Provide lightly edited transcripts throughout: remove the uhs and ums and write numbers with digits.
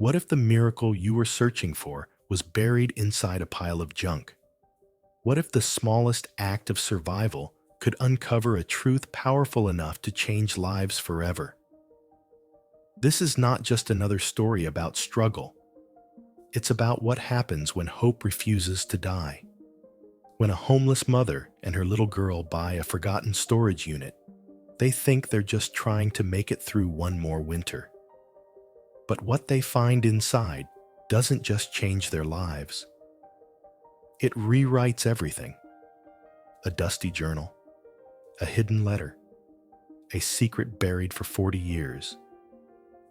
What if the miracle you were searching for was buried inside a pile of junk? What if the smallest act of survival could uncover a truth powerful enough to change lives forever? This is not just another story about struggle. It's about what happens when hope refuses to die. When a homeless mother and her little girl buy a forgotten storage unit, they think they're just trying to make it through one more winter. But what they find inside doesn't just change their lives. It rewrites everything. A dusty journal, a hidden letter, a secret buried for 40 years,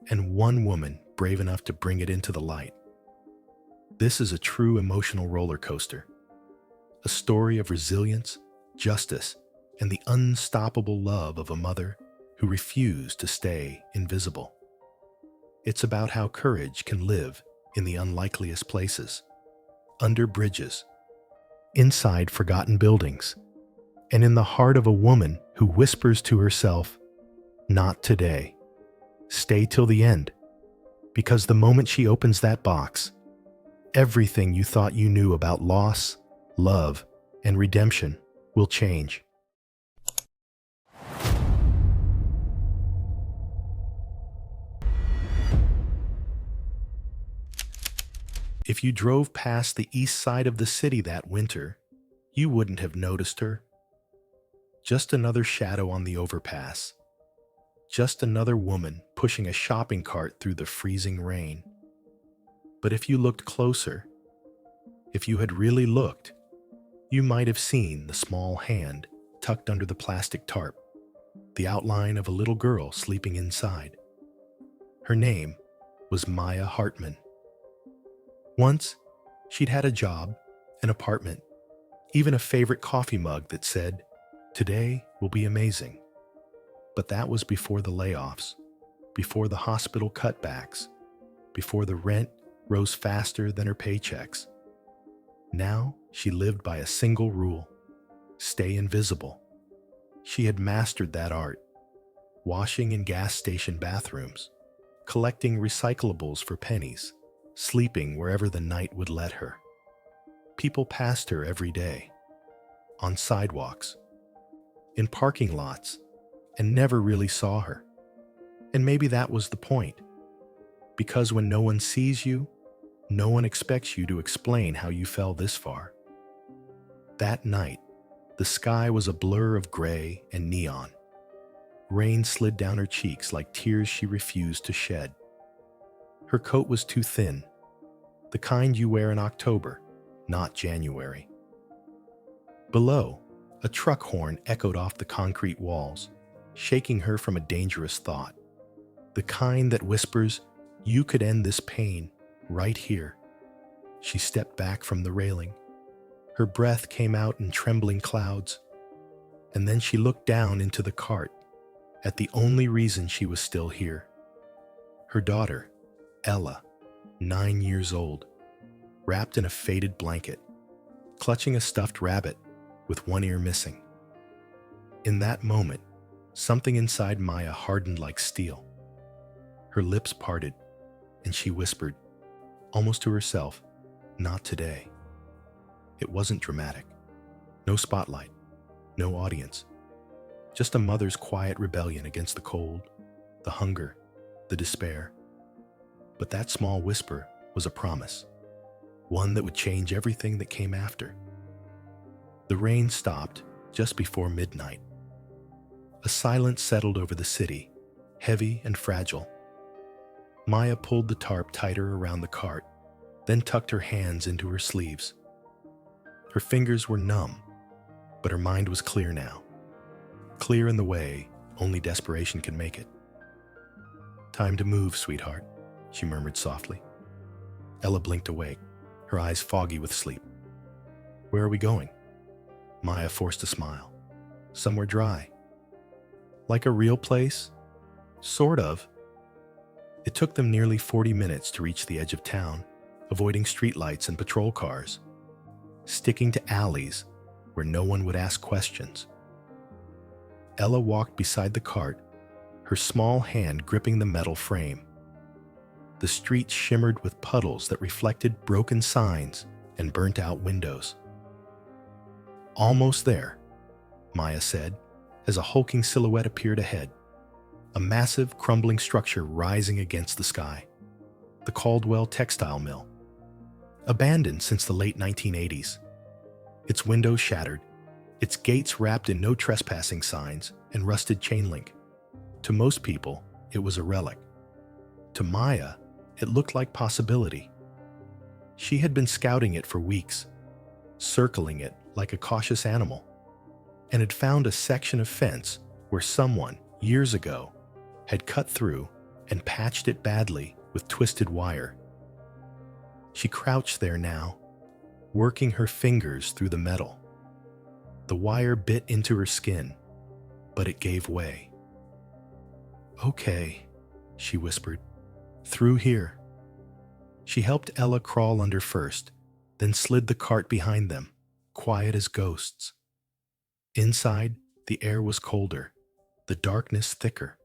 and one woman brave enough to bring it into the light. This is a true emotional roller coaster, a story of resilience, justice, and the unstoppable love of a mother who refused to stay invisible. It's about how courage can live in the unlikeliest places, under bridges, inside forgotten buildings, and in the heart of a woman who whispers to herself, "Not today. Stay till the end." Because the moment she opens that box, everything you thought you knew about loss, love, and redemption will change. If you drove past the east side of the city that winter, you wouldn't have noticed her. Just another shadow on the overpass. Just another woman pushing a shopping cart through the freezing rain. But if you looked closer, if you had really looked, you might have seen the small hand tucked under the plastic tarp, the outline of a little girl sleeping inside. Her name was Maya Hartman. Once, she'd had a job, an apartment, even a favorite coffee mug that said, "Today will be amazing." But that was before the layoffs, before the hospital cutbacks, before the rent rose faster than her paychecks. Now she lived by a single rule: stay invisible. She had mastered that art, washing in gas station bathrooms, collecting recyclables for pennies, sleeping wherever the night would let her. People passed her every day, on sidewalks, in parking lots, and never really saw her. And maybe that was the point. Because when no one sees you, no one expects you to explain how you fell this far. That night, the sky was a blur of gray and neon. Rain slid down her cheeks like tears she refused to shed. Her coat was too thin, the kind you wear in October, not January. Below, a truck horn echoed off the concrete walls, shaking her from a dangerous thought. The kind that whispers, "You could end this pain right here." She stepped back from the railing. Her breath came out in trembling clouds. And then she looked down into the cart, at the only reason she was still here. Her daughter, Ella, 9 years old, wrapped in a faded blanket, clutching a stuffed rabbit with one ear missing. In that moment, something inside Maya hardened like steel. Her lips parted, and she whispered, almost to herself, "Not today." It wasn't dramatic. No spotlight, no audience. Just a mother's quiet rebellion against the cold, the hunger, the despair. But that small whisper was a promise, one that would change everything that came after. The rain stopped just before midnight. A silence settled over the city, heavy and fragile. Maya pulled the tarp tighter around the cart, then tucked her hands into her sleeves. Her fingers were numb, but her mind was clear now. Clear in the way only desperation can make it. "Time to move, sweetheart," she murmured softly. Ella blinked awake, her eyes foggy with sleep. "Where are we going?" Maya forced a smile. "Somewhere dry." "Like a real place?" "Sort of." It took them nearly 40 minutes to reach the edge of town, avoiding streetlights and patrol cars, sticking to alleys where no one would ask questions. Ella walked beside the cart, her small hand gripping the metal frame. The streets shimmered with puddles that reflected broken signs and burnt-out windows. "Almost there," Maya said, as a hulking silhouette appeared ahead, a massive, crumbling structure rising against the sky. The Caldwell Textile Mill. Abandoned since the late 1980s. Its windows shattered, its gates wrapped in no trespassing signs and rusted chain link. To most people, it was a relic. To Maya, it looked like possibility. She had been scouting it for weeks, circling it like a cautious animal, and had found a section of fence where someone, years ago, had cut through and patched it badly with twisted wire. She crouched there now, working her fingers through the metal. The wire bit into her skin, but it gave way. "Okay," she whispered, "through here." She helped Ella crawl under first, then slid the cart behind them, quiet as ghosts. Inside, the air was colder, the darkness thicker.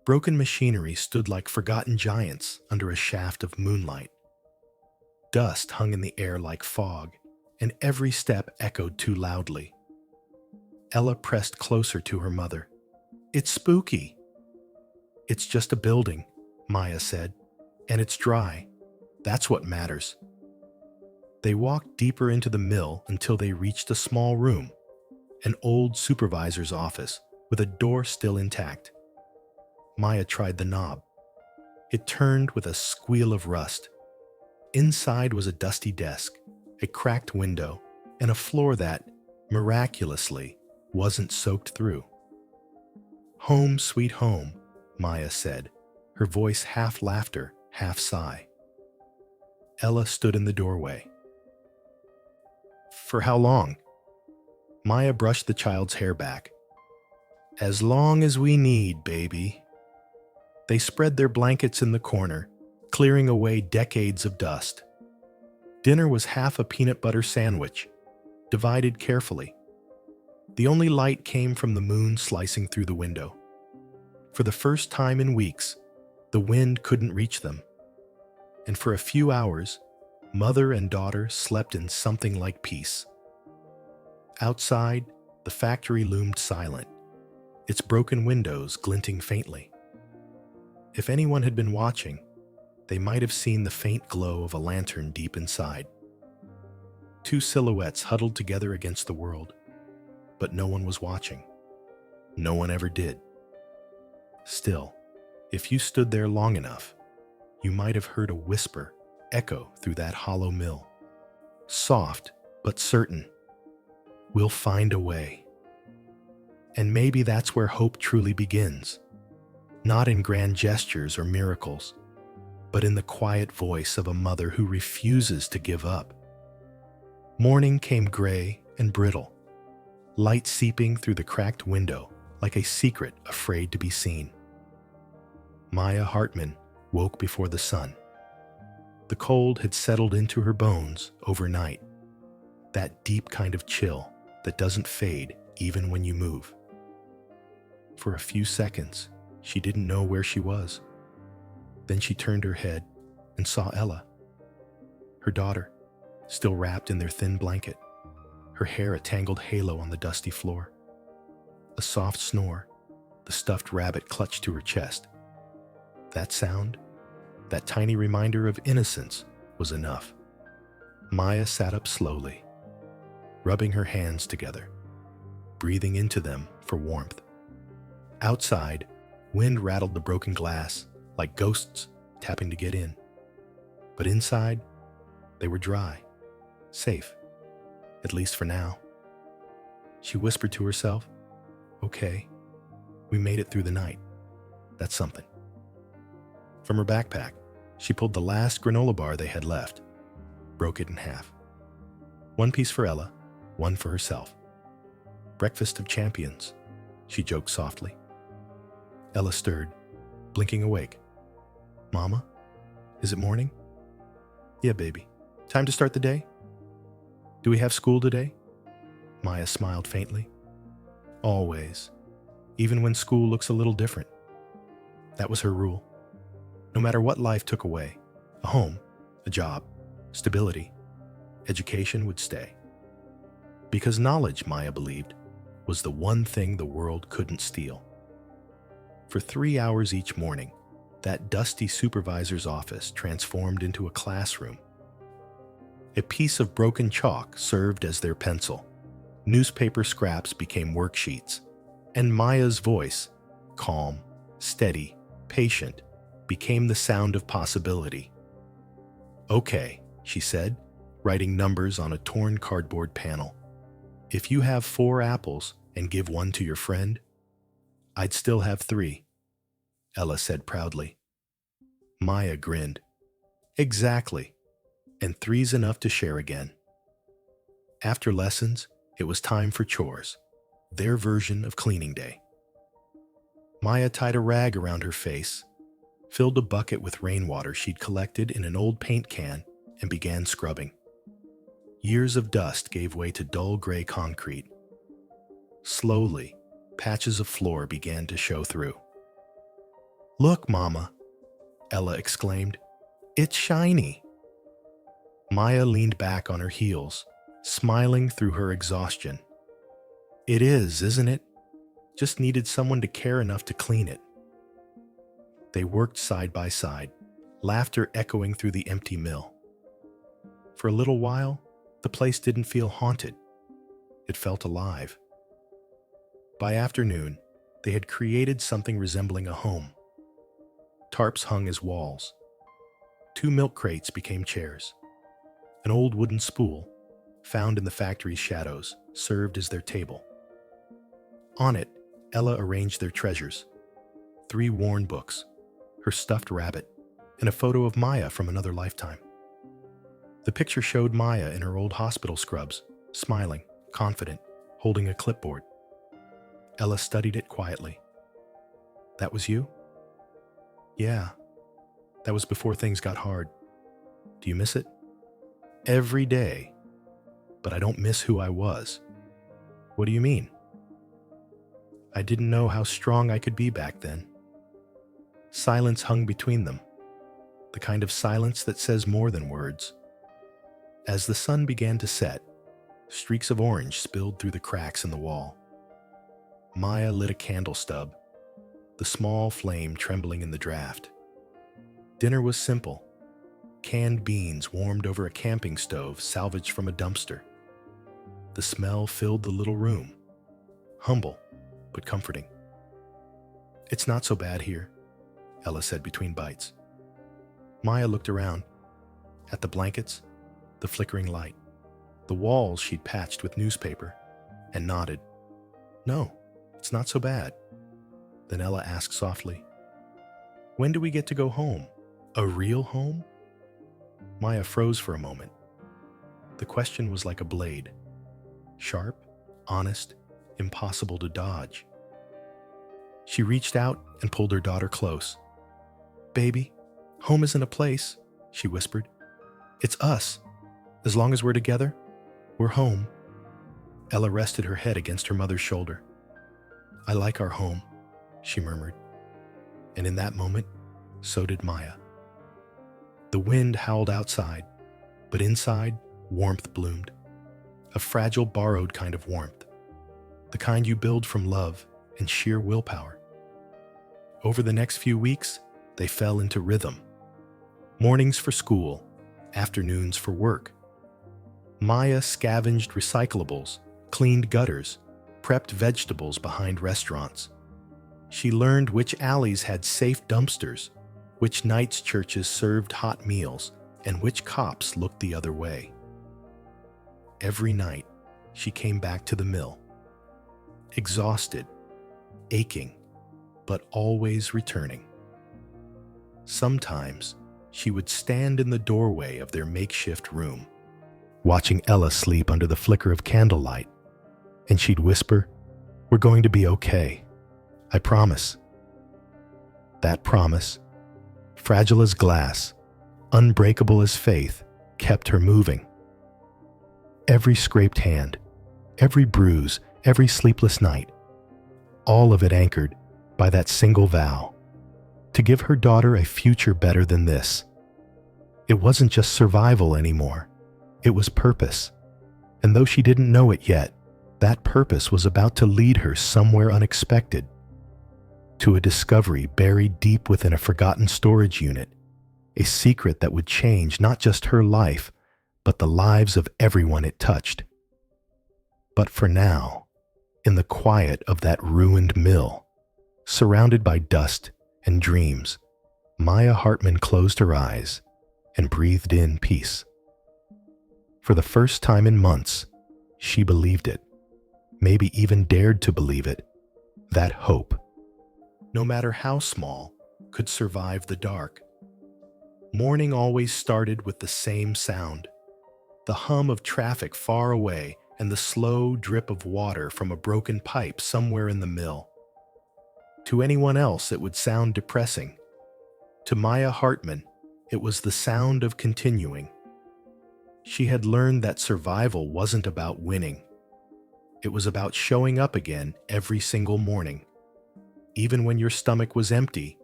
Broken machinery stood like forgotten giants under a shaft of moonlight. Dust hung in the air like fog, and every step echoed too loudly. Ella pressed closer to her mother. "It's spooky." "It's just a building," Maya said, "and it's dry. That's what matters." They walked deeper into the mill until they reached a small room, an old supervisor's office with a door still intact. Maya tried the knob. It turned with a squeal of rust. Inside was a dusty desk, a cracked window, and a floor that, miraculously, wasn't soaked through. "Home, sweet home," Maya said, her voice half laughter, half sigh. Ella stood in the doorway. "For how long?" Maya brushed the child's hair back. "As long as we need, baby." They spread their blankets in the corner, clearing away decades of dust. Dinner was half a peanut butter sandwich, divided carefully. The only light came from the moon slicing through the window. For the first time in weeks, the wind couldn't reach them. And for a few hours, mother and daughter slept in something like peace. Outside, the factory loomed silent, its broken windows glinting faintly. If anyone had been watching, they might have seen the faint glow of a lantern deep inside. Two silhouettes huddled together against the world, but no one was watching. No one ever did. Still, if you stood there long enough, you might have heard a whisper echo through that hollow mill. Soft, but certain. "We'll find a way." And maybe that's where hope truly begins. Not in grand gestures or miracles, but in the quiet voice of a mother who refuses to give up. Morning came gray and brittle, light seeping through the cracked window like a secret afraid to be seen. Maya Hartman woke before the sun. The cold had settled into her bones overnight, that deep kind of chill that doesn't fade even when you move. For a few seconds, she didn't know where she was. Then she turned her head and saw Ella, her daughter, still wrapped in their thin blanket, her hair a tangled halo on the dusty floor. A soft snore, the stuffed rabbit clutched to her chest. That sound, that tiny reminder of innocence, was enough. Maya sat up slowly, rubbing her hands together, breathing into them for warmth. Outside, wind rattled the broken glass like ghosts tapping to get in. But inside, they were dry, safe, at least for now. She whispered to herself, "Okay, we made it through the night. That's something." From her backpack, she pulled the last granola bar they had left, broke it in half. One piece for Ella, one for herself. "Breakfast of champions," she joked softly. Ella stirred, blinking awake. "Mama, is it morning?" "Yeah, baby. Time to start the day?" "Do we have school today?" Maya smiled faintly. "Always, even when school looks a little different." That was her rule. No matter what life took away, a home, a job, stability, education would stay. Because knowledge, Maya believed, was the one thing the world couldn't steal. For 3 hours each morning, that dusty supervisor's office transformed into a classroom. A piece of broken chalk served as their pencil. Newspaper scraps became worksheets, and Maya's voice, calm, steady, patient, became the sound of possibility. "Okay," she said, writing numbers on a torn cardboard panel. "If you have 4 apples and give one to your friend, I'd still have 3, Ella said proudly. Maya grinned. "Exactly, and 3's enough to share again." After lessons, it was time for chores, their version of cleaning day. Maya tied a rag around her face, filled a bucket with rainwater she'd collected in an old paint can, and began scrubbing. Years of dust gave way to dull gray concrete. Slowly, patches of floor began to show through. "Look, Mama," Ella exclaimed. "It's shiny." Maya leaned back on her heels, smiling through her exhaustion. "It is, isn't it? Just needed someone to care enough to clean it." They worked side by side, laughter echoing through the empty mill. For a little while, the place didn't feel haunted. It felt alive. By afternoon, they had created something resembling a home. Tarps hung as walls. 2 milk crates became chairs. An old wooden spool, found in the factory's shadows, served as their table. On it, Ella arranged their treasures: 3 worn books, her stuffed rabbit, and a photo of Maya from another lifetime. The picture showed Maya in her old hospital scrubs, smiling, confident, holding a clipboard. Ella studied it quietly. "That was you?" "Yeah, that was before things got hard. Do you miss it?" "Every day. But I don't miss who I was." "What do you mean?" "I didn't know how strong I could be back then." Silence hung between them, the kind of silence that says more than words. As the sun began to set, streaks of orange spilled through the cracks in the wall. Maya lit a candle stub, the small flame trembling in the draft. Dinner was simple: canned beans warmed over a camping stove salvaged from a dumpster. The smell filled the little room, humble but comforting. "It's not so bad here," Ella said between bites. Maya looked around, at the blankets, the flickering light, the walls she'd patched with newspaper, and nodded. "No, it's not so bad." Then Ella asked softly, "When do we get to go home? A real home?" Maya froze for a moment. The question was like a blade. Sharp, honest, impossible to dodge. She reached out and pulled her daughter close. "Baby, home isn't a place," she whispered. "It's us. As long as we're together, we're home." Ella rested her head against her mother's shoulder. "I like our home," she murmured. And in that moment, so did Maya. The wind howled outside, but inside, warmth bloomed. A fragile, borrowed kind of warmth. The kind you build from love and sheer willpower. Over the next few weeks, they fell into rhythm. Mornings for school, afternoons for work. Maya scavenged recyclables, cleaned gutters, prepped vegetables behind restaurants. She learned which alleys had safe dumpsters, which nights churches served hot meals, and which cops looked the other way. Every night, she came back to the mill, exhausted, aching, but always returning. Sometimes, she would stand in the doorway of their makeshift room, watching Ella sleep under the flicker of candlelight, and she'd whisper, "We're going to be okay. I promise." That promise, fragile as glass, unbreakable as faith, kept her moving. Every scraped hand, every bruise, every sleepless night, all of it anchored by that single vow: to give her daughter a future better than this. It wasn't just survival anymore. It was purpose. And though she didn't know it yet, that purpose was about to lead her somewhere unexpected, to a discovery buried deep within a forgotten storage unit, a secret that would change not just her life, but the lives of everyone it touched. But for now, in the quiet of that ruined mill, surrounded by dust and dreams, Maya Hartman closed her eyes and breathed in peace. For the first time in months, she believed it, maybe even dared to believe it, that hope, no matter how small, could survive the dark. Morning always started with the same sound, the hum of traffic far away and the slow drip of water from a broken pipe somewhere in the mill. To anyone else, it would sound depressing. To Maya Hartman, it was the sound of continuing. She had learned that survival wasn't about winning. It was about showing up again every single morning, even when your stomach was empty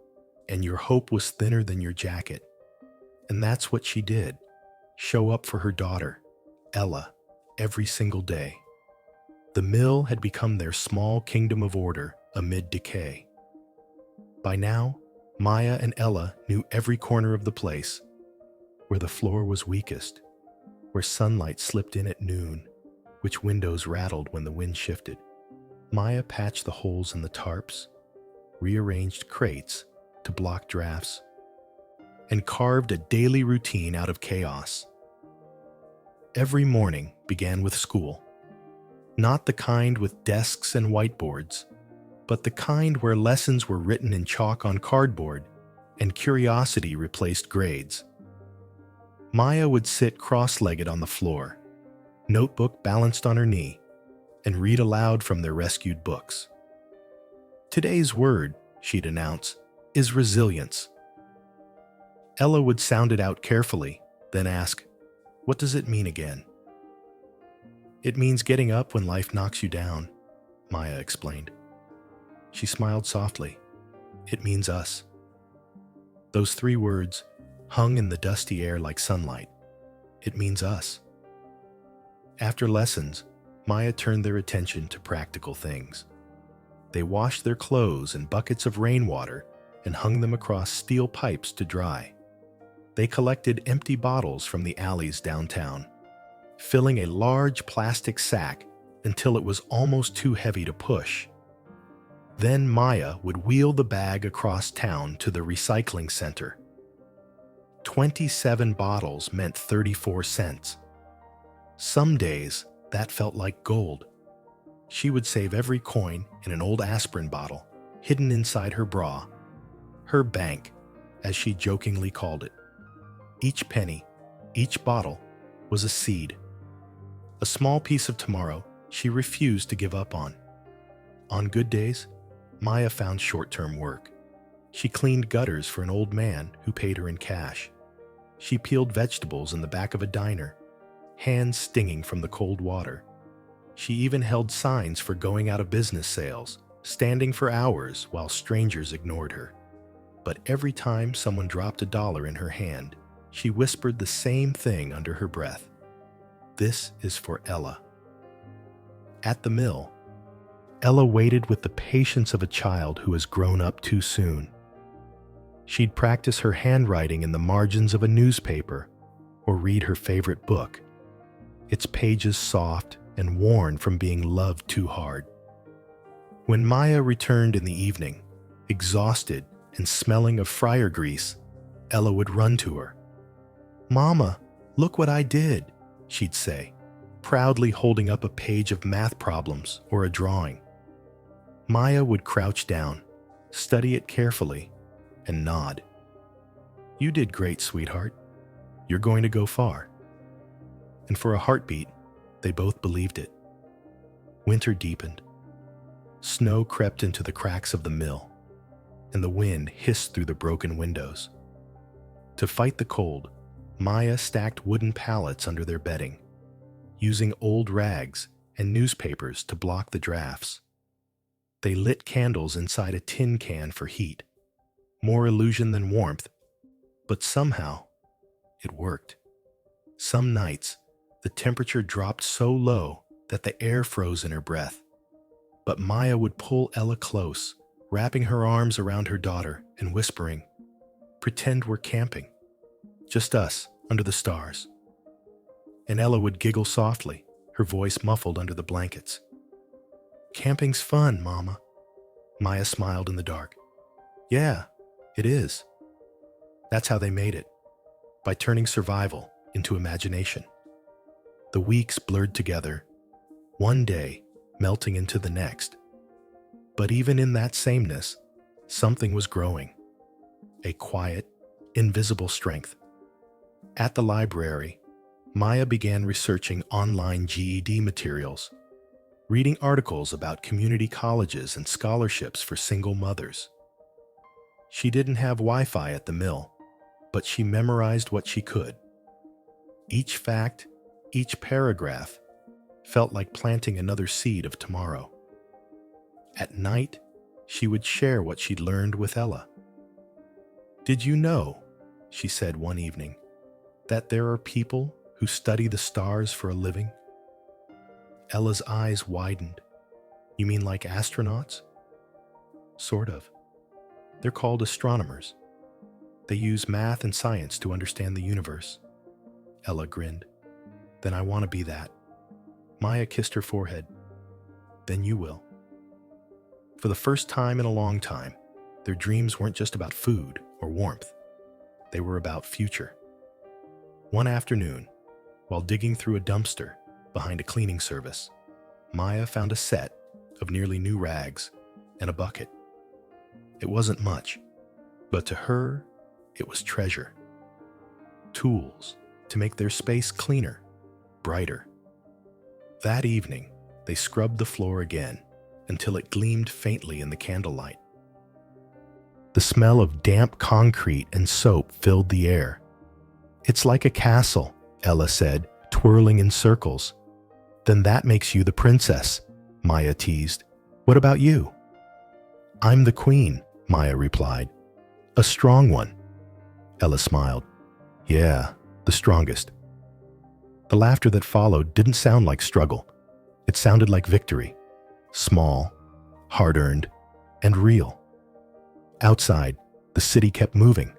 and your hope was thinner than your jacket. And that's what she did, show up for her daughter, Ella, every single day. The mill had become their small kingdom of order amid decay. By now, Maya and Ella knew every corner of the place, where the floor was weakest, where sunlight slipped in at noon, which windows rattled when the wind shifted. Maya patched the holes in the tarps, rearranged crates to block drafts, and carved a daily routine out of chaos. Every morning began with school, not the kind with desks and whiteboards, but the kind where lessons were written in chalk on cardboard and curiosity replaced grades. Maya would sit cross-legged on the floor, notebook balanced on her knee, and read aloud from their rescued books. Today's word, she'd announce, is resilience. Ella would sound it out carefully, then ask, "What does it mean again?" "It means getting up when life knocks you down," Maya explained. She smiled softly. "It means us." Those 3 words hung in the dusty air like sunlight. It means us. After lessons, Maya turned their attention to practical things. They washed their clothes in buckets of rainwater and hung them across steel pipes to dry. They collected empty bottles from the alleys downtown, filling a large plastic sack until it was almost too heavy to push. Then Maya would wheel the bag across town to the recycling center. 27 bottles meant 34 cents. Some days, that felt like gold. She would save every coin in an old aspirin bottle hidden inside her bra, her bank, as she jokingly called it. Each penny, each bottle, was a seed. A small piece of tomorrow she refused to give up on. On good days, Maya found short-term work. She cleaned gutters for an old man who paid her in cash. She peeled vegetables in the back of a diner, hands stinging from the cold water. She even held signs for going out of business sales, standing for hours while strangers ignored her. But every time someone dropped $1 in her hand, she whispered the same thing under her breath. "This is for Ella." At the mill, Ella waited with the patience of a child who has grown up too soon. She'd practice her handwriting in the margins of a newspaper or read her favorite book, its pages soft and worn from being loved too hard. When Maya returned in the evening, exhausted and smelling of fryer grease, Ella would run to her. "Mama, look what I did," she'd say, proudly holding up a page of math problems or a drawing. Maya would crouch down, study it carefully, and nod. "You did great, sweetheart. You're going to go far." And for a heartbeat, they both believed it. Winter deepened. Snow crept into the cracks of the mill, and the wind hissed through the broken windows. To fight the cold, Maya stacked wooden pallets under their bedding, using old rags and newspapers to block the drafts. They lit candles inside a tin can for heat, more illusion than warmth, but somehow it worked. Some nights, the temperature dropped so low that the air froze in her breath. But Maya would pull Ella close, wrapping her arms around her daughter and whispering, "Pretend we're camping. Just us, under the stars." And Ella would giggle softly, her voice muffled under the blankets. "Camping's fun, Mama." Maya smiled in the dark. "Yeah, it is." That's how they made it, by turning survival into imagination. The weeks blurred together, one day melting into the next. But even in that sameness, something was growing. A quiet, invisible strength. At the library, Maya began researching online GED materials, reading articles about community colleges and scholarships for single mothers. She didn't have Wi-Fi at the mill, but she memorized what she could. Each fact, each paragraph, felt like planting another seed of tomorrow. At night, she would share what she'd learned with Ella. "Did you know," she said one evening, "that there are people who study the stars for a living?" Ella's eyes widened. "You mean like astronauts?" "Sort of. They're called astronomers. They use math and science to understand the universe." Ella grinned. "Then I want to be that." Maya kissed her forehead. "Then you will." For the first time in a long time, their dreams weren't just about food or warmth. They were about future. One afternoon, while digging through a dumpster behind a cleaning service, Maya found a set of nearly new rags and a bucket. It wasn't much, but to her, it was treasure. Tools to make their space cleaner, brighter. That evening, they scrubbed the floor again until it gleamed faintly in the candlelight. The smell of damp concrete and soap filled the air. "It's like a castle," Ella said, twirling in circles. "Then that makes you the princess," Maya teased. "What about you?" "I'm the queen," Maya replied. "A strong one." Ella smiled. "Yeah, the strongest." The laughter that followed didn't sound like struggle. It sounded like victory. Small, hard-earned, and real. Outside, the city kept moving.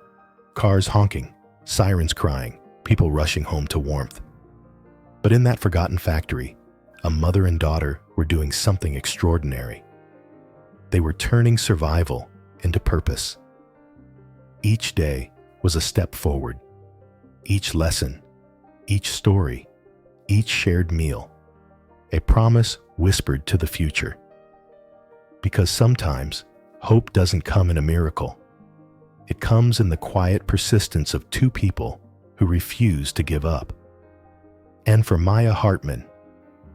Cars honking, sirens crying, people rushing home to warmth. But in that forgotten factory, a mother and daughter were doing something extraordinary. They were turning survival into purpose. Each day was a step forward. Each lesson, each story, each shared meal, a promise whispered to the future. Because sometimes, hope doesn't come in a miracle. It comes in the quiet persistence of two people who refuse to give up. And for Maya Hartman,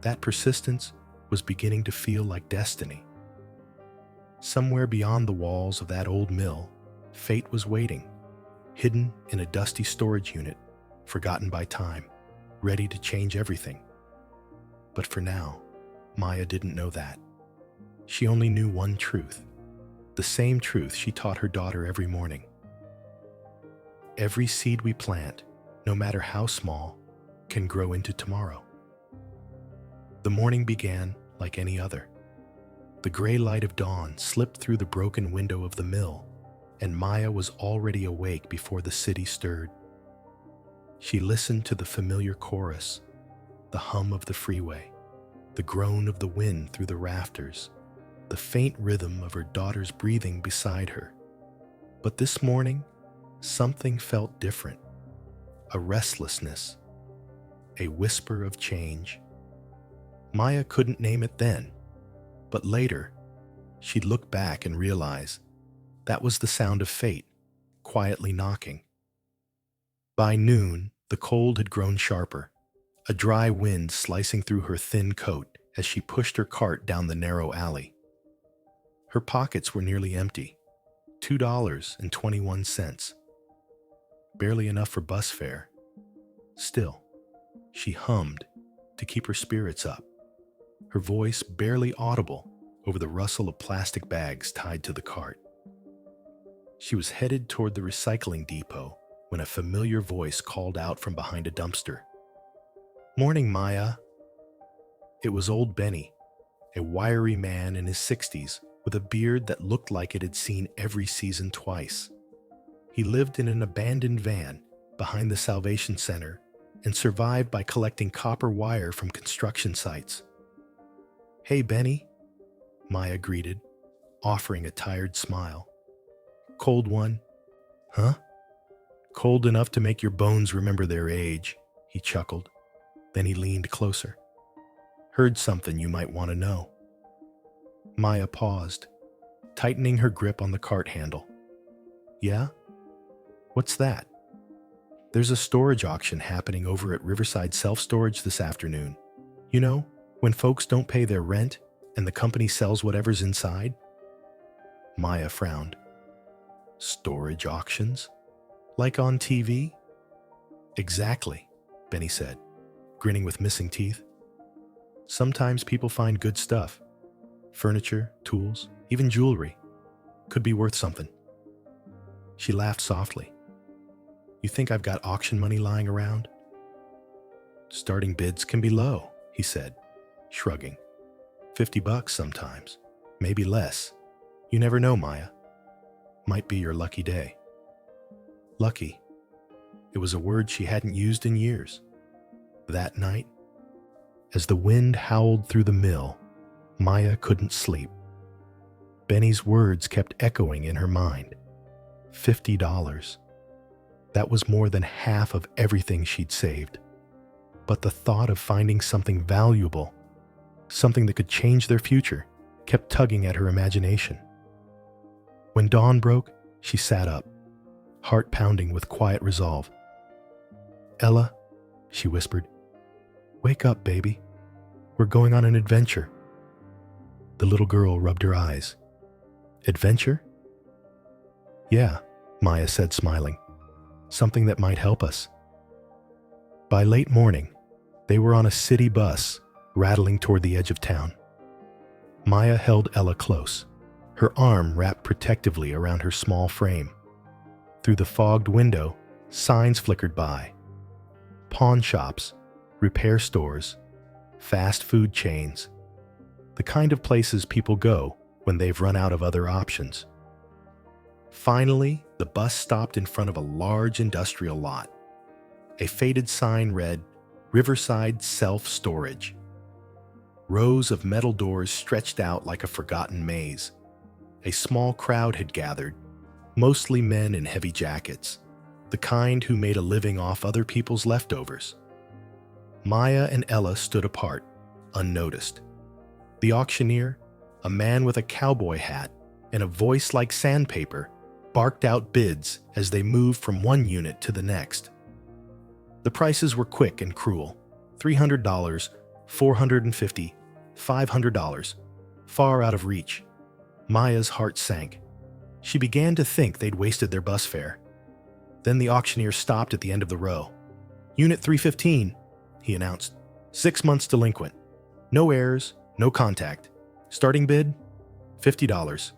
that persistence was beginning to feel like destiny. Somewhere beyond the walls of that old mill, fate was waiting, hidden in a dusty storage unit, forgotten by time, ready to change everything. But for now, Maya didn't know that. She only knew one truth, the same truth she taught her daughter every morning. Every seed we plant, no matter how small, can grow into tomorrow. The morning began like any other. The gray light of dawn slipped through the broken window of the mill, and Maya was already awake before the city stirred. She listened to the familiar chorus, the hum of the freeway, the groan of the wind through the rafters, the faint rhythm of her daughter's breathing beside her. But this morning, something felt different. A restlessness, a whisper of change. Maya couldn't name it then, but later, she'd look back and realize that was the sound of fate, quietly knocking. By noon, the cold had grown sharper, a dry wind slicing through her thin coat as she pushed her cart down the narrow alley. Her pockets were nearly empty, $2.21. Barely enough for bus fare. Still, she hummed to keep her spirits up, her voice barely audible over the rustle of plastic bags tied to the cart. She was headed toward the recycling depot when a familiar voice called out from behind a dumpster. "Morning, Maya." It was old Benny, a wiry man in his 60s with a beard that looked like it had seen every season twice. He lived in an abandoned van behind the Salvation Center and survived by collecting copper wire from construction sites. "Hey, Benny," Maya greeted, offering a tired smile. "Cold one?" "Huh?" "Cold enough to make your bones remember their age," he chuckled. Then he leaned closer. "Heard something you might want to know." Maya paused, tightening her grip on the cart handle. "Yeah? What's that?" "There's a storage auction happening over at Riverside Self-Storage this afternoon. You know, when folks don't pay their rent and the company sells whatever's inside?" Maya frowned. "Storage auctions? Like on TV?" "Exactly," Benny said, grinning with missing teeth. "Sometimes people find good stuff. Furniture, tools, even jewelry. Could be worth something." She laughed softly. "You think I've got auction money lying around?" "Starting bids can be low," he said, shrugging. $50 sometimes, maybe less. You never know, Maya. Might be your lucky day." Lucky. It was a word she hadn't used in years. That night, as the wind howled through the mill, Maya couldn't sleep. Benny's words kept echoing in her mind. $50. That was more than half of everything she'd saved. But the thought of finding something valuable, something that could change their future, kept tugging at her imagination. When dawn broke, she sat up, heart pounding with quiet resolve. "Ella," she whispered, "wake up, baby. We're going on an adventure." The little girl rubbed her eyes. "Adventure?" "Yeah," Maya said, smiling. "Something that might help us." By late morning, they were on a city bus, rattling toward the edge of town. Maya held Ella close, her arm wrapped protectively around her small frame. Through the fogged window, signs flickered by. Pawn shops, repair stores, fast food chains. The kind of places people go when they've run out of other options. Finally, the bus stopped in front of a large industrial lot. A faded sign read, "Riverside Self-Storage." Rows of metal doors stretched out like a forgotten maze. A small crowd had gathered, mostly men in heavy jackets, the kind who made a living off other people's leftovers. Maya and Ella stood apart, unnoticed. The auctioneer, a man with a cowboy hat and a voice like sandpaper, barked out bids as they moved from one unit to the next. The prices were quick and cruel. $300, $450, $500, far out of reach. Maya's heart sank. She began to think they'd wasted their bus fare. Then the auctioneer stopped at the end of the row. "Unit 315, he announced. 6 months delinquent. No errors, no contact. Starting bid, $50.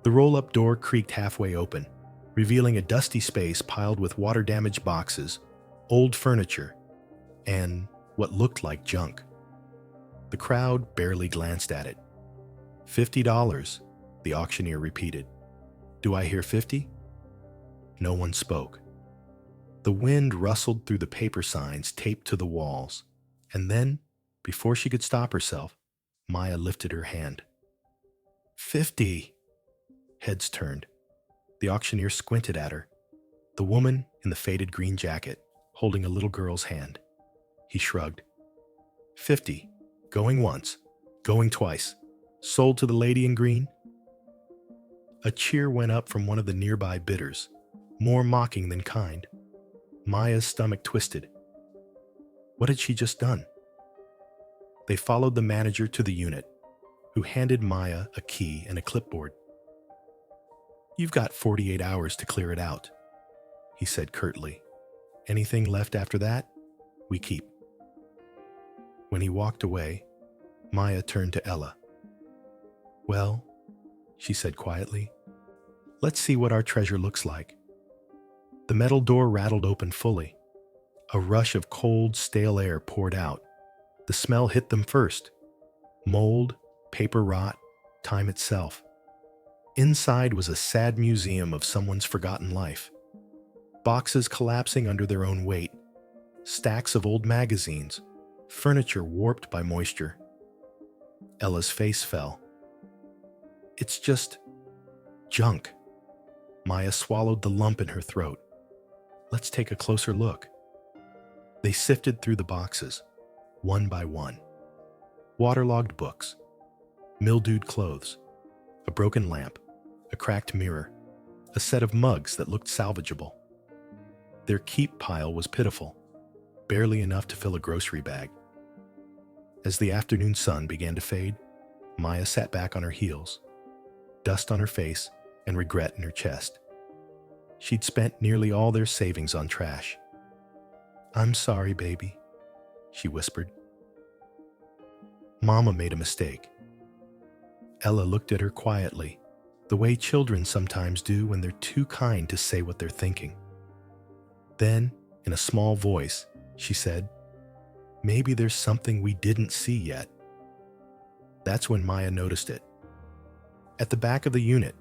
The roll-up door creaked halfway open, revealing a dusty space piled with water-damaged boxes, old furniture, and what looked like junk. The crowd barely glanced at it. $50, the auctioneer repeated. "Do I hear 50? No one spoke. The wind rustled through the paper signs taped to the walls, and then, before she could stop herself, Maya lifted her hand. 50! Heads turned. The auctioneer squinted at her. The woman in the faded green jacket, holding a little girl's hand. He shrugged. 50. Going once. Going twice. Sold to the lady in green? A cheer went up from one of the nearby bidders, more mocking than kind. Maya's stomach twisted. What had she just done? They followed the manager to the unit, who handed Maya a key and a clipboard. "You've got 48 hours to clear it out," he said curtly. "Anything left after that, we keep." When he walked away, Maya turned to Ella. "Well," she said quietly, Let's see what our treasure looks like. The metal door rattled open fully. A rush of cold, stale air poured out. The smell hit them first. Mold, paper rot, time itself. Inside was a sad museum of someone's forgotten life. Boxes collapsing under their own weight. Stacks of old magazines. Furniture warped by moisture. Ella's face fell. It's just junk. Maya swallowed the lump in her throat. Let's take a closer look. They sifted through the boxes, one by one. Waterlogged books, mildewed clothes, a broken lamp, a cracked mirror, a set of mugs that looked salvageable. Their keep pile was pitiful, barely enough to fill a grocery bag. As the afternoon sun began to fade, Maya sat back on her heels, dust on her face and regret in her chest. She'd spent nearly all their savings on trash. "I'm sorry, baby," she whispered. Mama made a mistake. Ella looked at her quietly, the way children sometimes do when they're too kind to say what they're thinking. Then, in a small voice, she said, "Maybe there's something we didn't see yet." That's when Maya noticed it. At the back of the unit,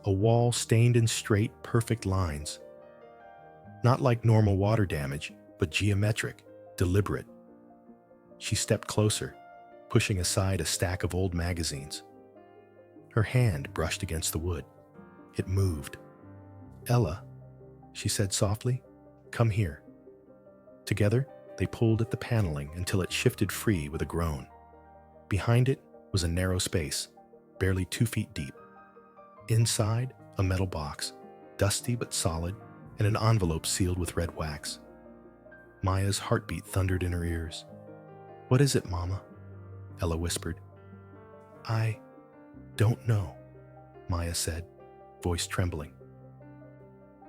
a wall stained in straight, perfect lines. Not like normal water damage, but geometric, deliberate. She stepped closer, pushing aside a stack of old magazines. Her hand brushed against the wood. It moved. "Ella," she said softly, "come here." Together, they pulled at the paneling until it shifted free with a groan. Behind it was a narrow space, barely 2 feet deep. Inside, a metal box, dusty but solid, and an envelope sealed with red wax. Maya's heartbeat thundered in her ears. "What is it, Mama?" Ella whispered. "I don't know," Maya said, voice trembling.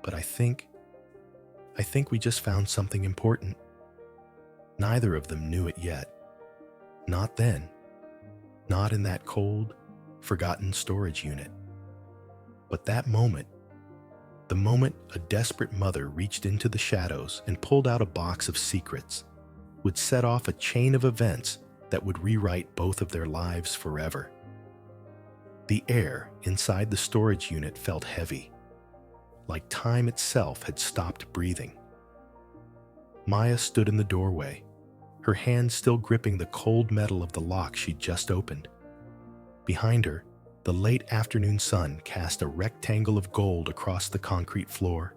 "But I think we just found something important." Neither of them knew it yet. Not then. Not in that cold, forgotten storage unit. But that moment, the moment a desperate mother reached into the shadows and pulled out a box of secrets, would set off a chain of events that would rewrite both of their lives forever. The air inside the storage unit felt heavy, like time itself had stopped breathing. Maya stood in the doorway, her hand still gripping the cold metal of the lock she'd just opened. Behind her, the late afternoon sun cast a rectangle of gold across the concrete floor,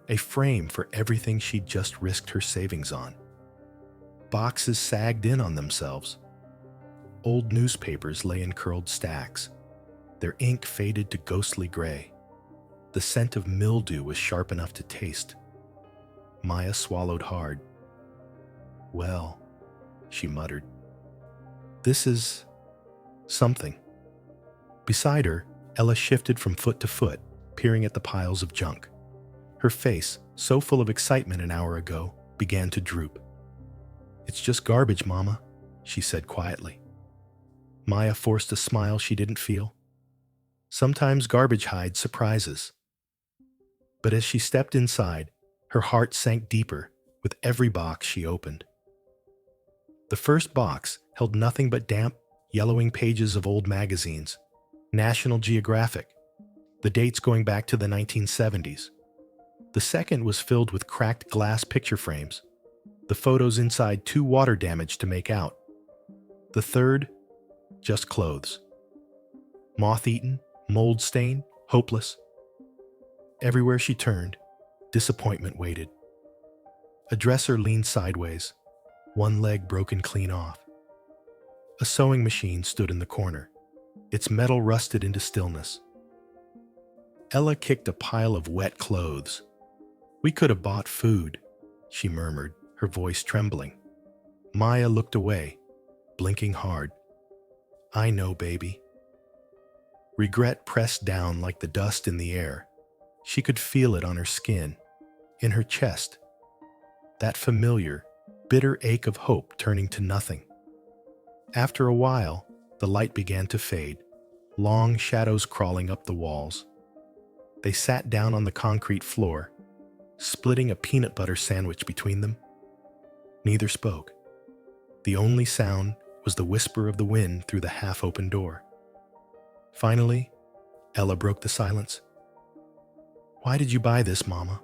a frame for everything she'd just risked her savings on. Boxes sagged in on themselves. Old newspapers lay in curled stacks. Their ink faded to ghostly gray. The scent of mildew was sharp enough to taste. Maya swallowed hard. "Well," she muttered, "this is something." Beside her, Ella shifted from foot to foot, peering at the piles of junk. Her face, so full of excitement an hour ago, began to droop. "It's just garbage, Mama," she said quietly. Maya forced a smile she didn't feel. Sometimes garbage hides surprises. But as she stepped inside, her heart sank deeper with every box she opened. The first box held nothing but damp, yellowing pages of old magazines. National Geographic, the dates going back to the 1970s. The second was filled with cracked glass picture frames, the photos inside too water damaged to make out. The third, just clothes. Moth-eaten, mold-stained, hopeless. Everywhere she turned, disappointment waited. A dresser leaned sideways, one leg broken clean off. A sewing machine stood in the corner, its metal rusted into stillness. Ella kicked a pile of wet clothes. "We could have bought food," she murmured, her voice trembling. Maya looked away, blinking hard. "I know, baby." Regret pressed down like the dust in the air. She could feel it on her skin, in her chest. That familiar, bitter ache of hope turning to nothing. After a while, the light began to fade, long shadows crawling up the walls. They sat down on the concrete floor, splitting a peanut butter sandwich between them. Neither spoke. The only sound was the whisper of the wind through the half-open door. Finally, Ella broke the silence. "Why did you buy this, Mama?"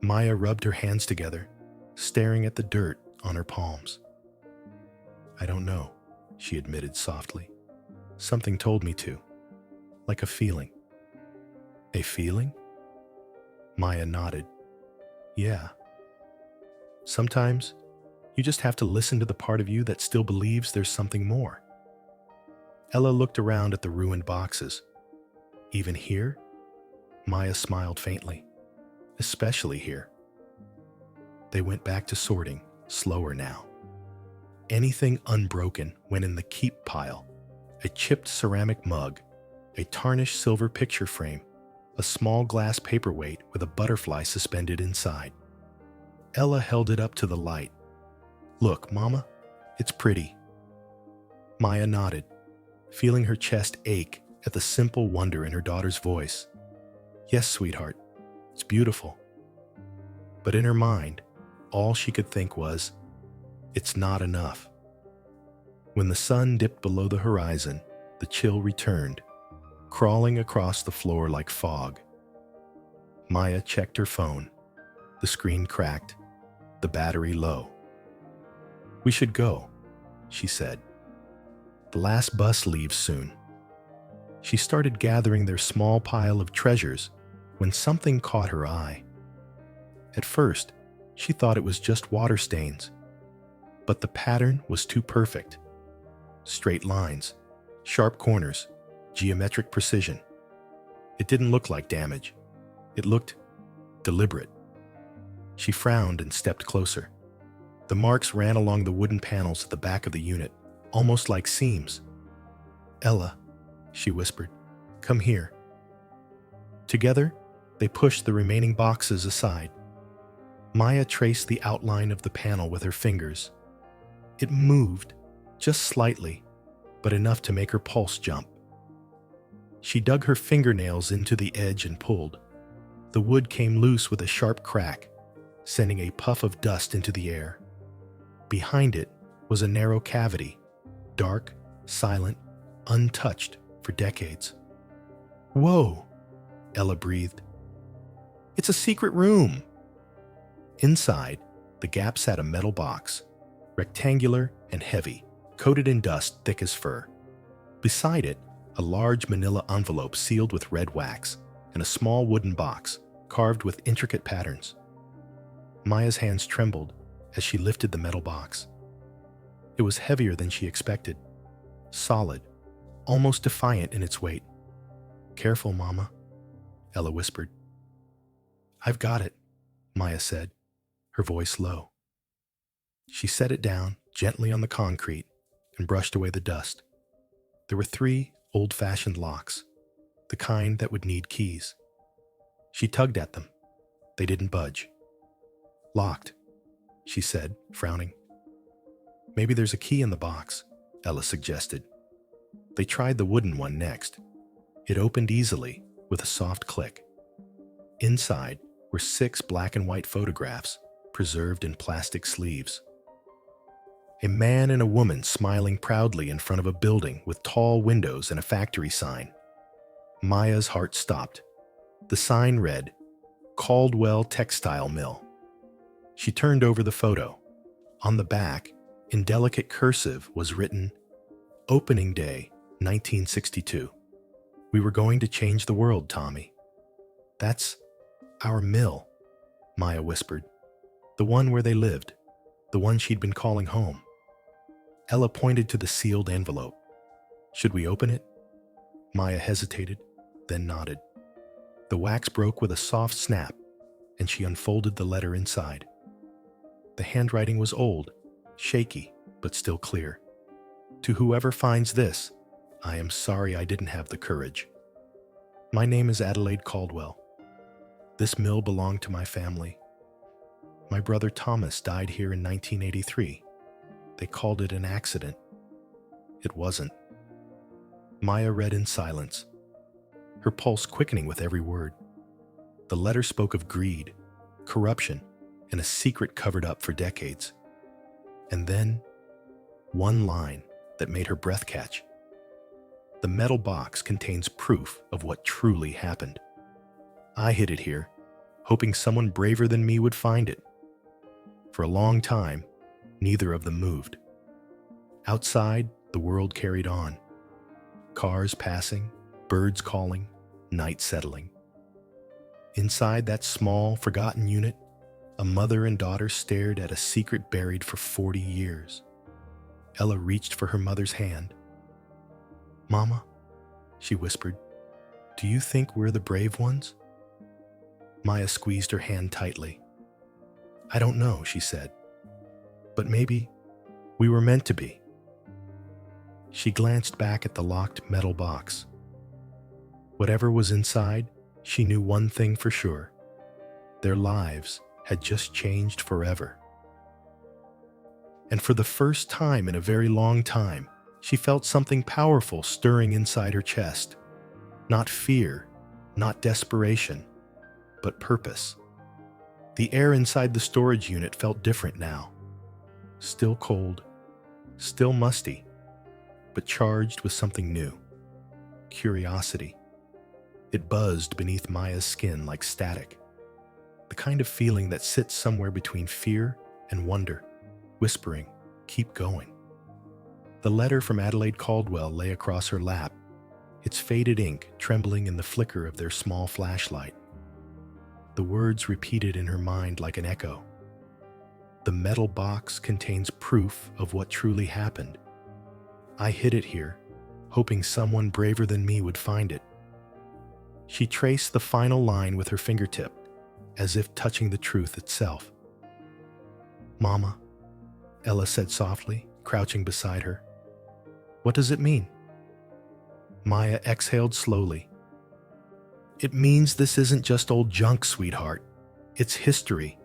Maya rubbed her hands together, staring at the dirt on her palms. "I don't know," she admitted softly. "Something told me to. Like a feeling." "A feeling?" Maya nodded. "Yeah. Sometimes you just have to listen to the part of you that still believes there's something more." Ella looked around at the ruined boxes. "Even here?" Maya smiled faintly. "Especially here." They went back to sorting, slower now. Anything unbroken went in the keep pile. A chipped ceramic mug, a tarnished silver picture frame, a small glass paperweight with a butterfly suspended inside. Ella held it up to the light. "Look, Mama, it's pretty." Maya nodded, feeling her chest ache at the simple wonder in her daughter's voice. "Yes, sweetheart, it's beautiful." But in her mind, all she could think was, it's not enough. When the sun dipped below the horizon, the chill returned, crawling across the floor like fog. Maya checked her phone. The screen cracked, the battery low. "We should go," she said. "The last bus leaves soon." She started gathering their small pile of treasures when something caught her eye. At first, she thought it was just water stains, but the pattern was too perfect. Straight lines, sharp corners, geometric precision. It didn't look like damage. It looked deliberate. She frowned and stepped closer. The marks ran along the wooden panels at the back of the unit, almost like seams. "Ella," she whispered, "come here." Together, they pushed the remaining boxes aside. Maya traced the outline of the panel with her fingers. It moved, just slightly, but enough to make her pulse jump. She dug her fingernails into the edge and pulled. The wood came loose with a sharp crack, sending a puff of dust into the air. Behind it was a narrow cavity, dark, silent, untouched for decades. "Whoa," Ella breathed. "It's a secret room." Inside, the gap sat a metal box, rectangular and heavy, coated in dust thick as fur. Beside it, a large manila envelope sealed with red wax, and a small wooden box carved with intricate patterns. Maya's hands trembled as she lifted the metal box. It was heavier than she expected, solid, almost defiant in its weight. "Careful, Mama," Ella whispered. "I've got it," Maya said, her voice low. She set it down gently on the concrete and brushed away the dust. There were 3 old-fashioned locks, the kind that would need keys. She tugged at them. They didn't budge. "Locked," she said, frowning. "Maybe there's a key in the box," Ella suggested. They tried the wooden one next. It opened easily with a soft click. Inside were 6 black and white photographs, preserved in plastic sleeves. A man and a woman smiling proudly in front of a building with tall windows and a factory sign. Maya's heart stopped. The sign read, "Caldwell Textile Mill." She turned over the photo. On the back, in delicate cursive, was written, "Opening Day, 1962. We were going to change the world, Tommy." "That's our mill," Maya whispered. "The one where they lived, the one she'd been calling home." Ella pointed to the sealed envelope. "Should we open it?" Maya hesitated, then nodded. The wax broke with a soft snap, and she unfolded the letter inside. The handwriting was old, shaky, but still clear. "To whoever finds this, I am sorry I didn't have the courage. My name is Adelaide Caldwell. This mill belonged to my family. My brother Thomas died here in 1983. They called it an accident. It wasn't." Maya read in silence. her pulse quickening with every word. The letter spoke of greed, corruption, and a secret covered up for decades. And then, one line that made her breath catch. The metal box contains proof of what truly happened. I hid it here, hoping someone braver than me would find it. For a long time, neither of them moved. Outside, the world carried on. Cars passing, birds calling, night settling. Inside that small, forgotten unit, a mother and daughter stared at a secret buried for 40 years. Ella reached for her mother's hand. "Mama," she whispered, "do you think we're the brave ones?" Maya squeezed her hand tightly. "I don't know," she said, "but maybe we were meant to be." She glanced back at the locked metal box. Whatever was inside, she knew one thing for sure. Their lives had just changed forever. And for the first time in a very long time, she felt something powerful stirring inside her chest. Not fear, not desperation, but purpose. The air inside the storage unit felt different now. Still cold, still musty, but charged with something new. Curiosity. It buzzed beneath Maya's skin like static. The kind of feeling that sits somewhere between fear and wonder, whispering, "Keep going." The letter from Adelaide Caldwell lay across her lap, its faded ink trembling in the flicker of their small flashlight. The words repeated in her mind like an echo. The metal box contains proof of what truly happened. I hid it here, hoping someone braver than me would find it. She traced the final line with her fingertip, as if touching the truth itself. "Mama," Ella said softly, crouching beside her. "What does it mean?" Maya exhaled slowly. "It means this isn't just old junk, sweetheart. It's history,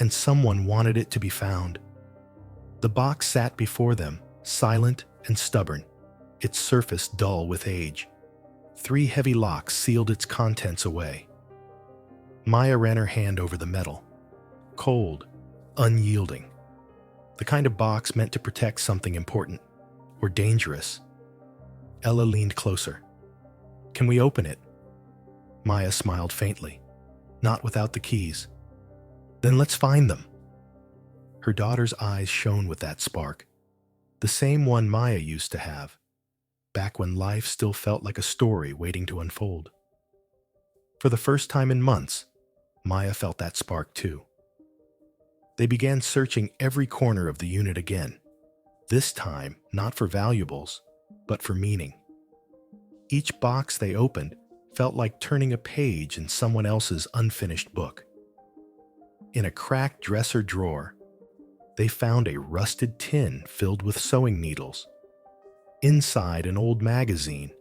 and someone wanted it to be found." The box sat before them, silent and stubborn, its surface dull with age. 3 heavy locks sealed its contents away. Maya ran her hand over the metal. Cold, unyielding. The kind of box meant to protect something important, or dangerous. Ella leaned closer. "Can we open it?" Maya smiled faintly. "Not without the keys." "Then let's find them." Her daughter's eyes shone with that spark. The same one Maya used to have, back when life still felt like a story waiting to unfold. For the first time in months, Maya felt that spark too. They began searching every corner of the unit again, this time not for valuables, but for meaning. Each box they opened felt like turning a page in someone else's unfinished book. In a cracked dresser drawer, they found a rusted tin filled with sewing needles. Inside an old magazine,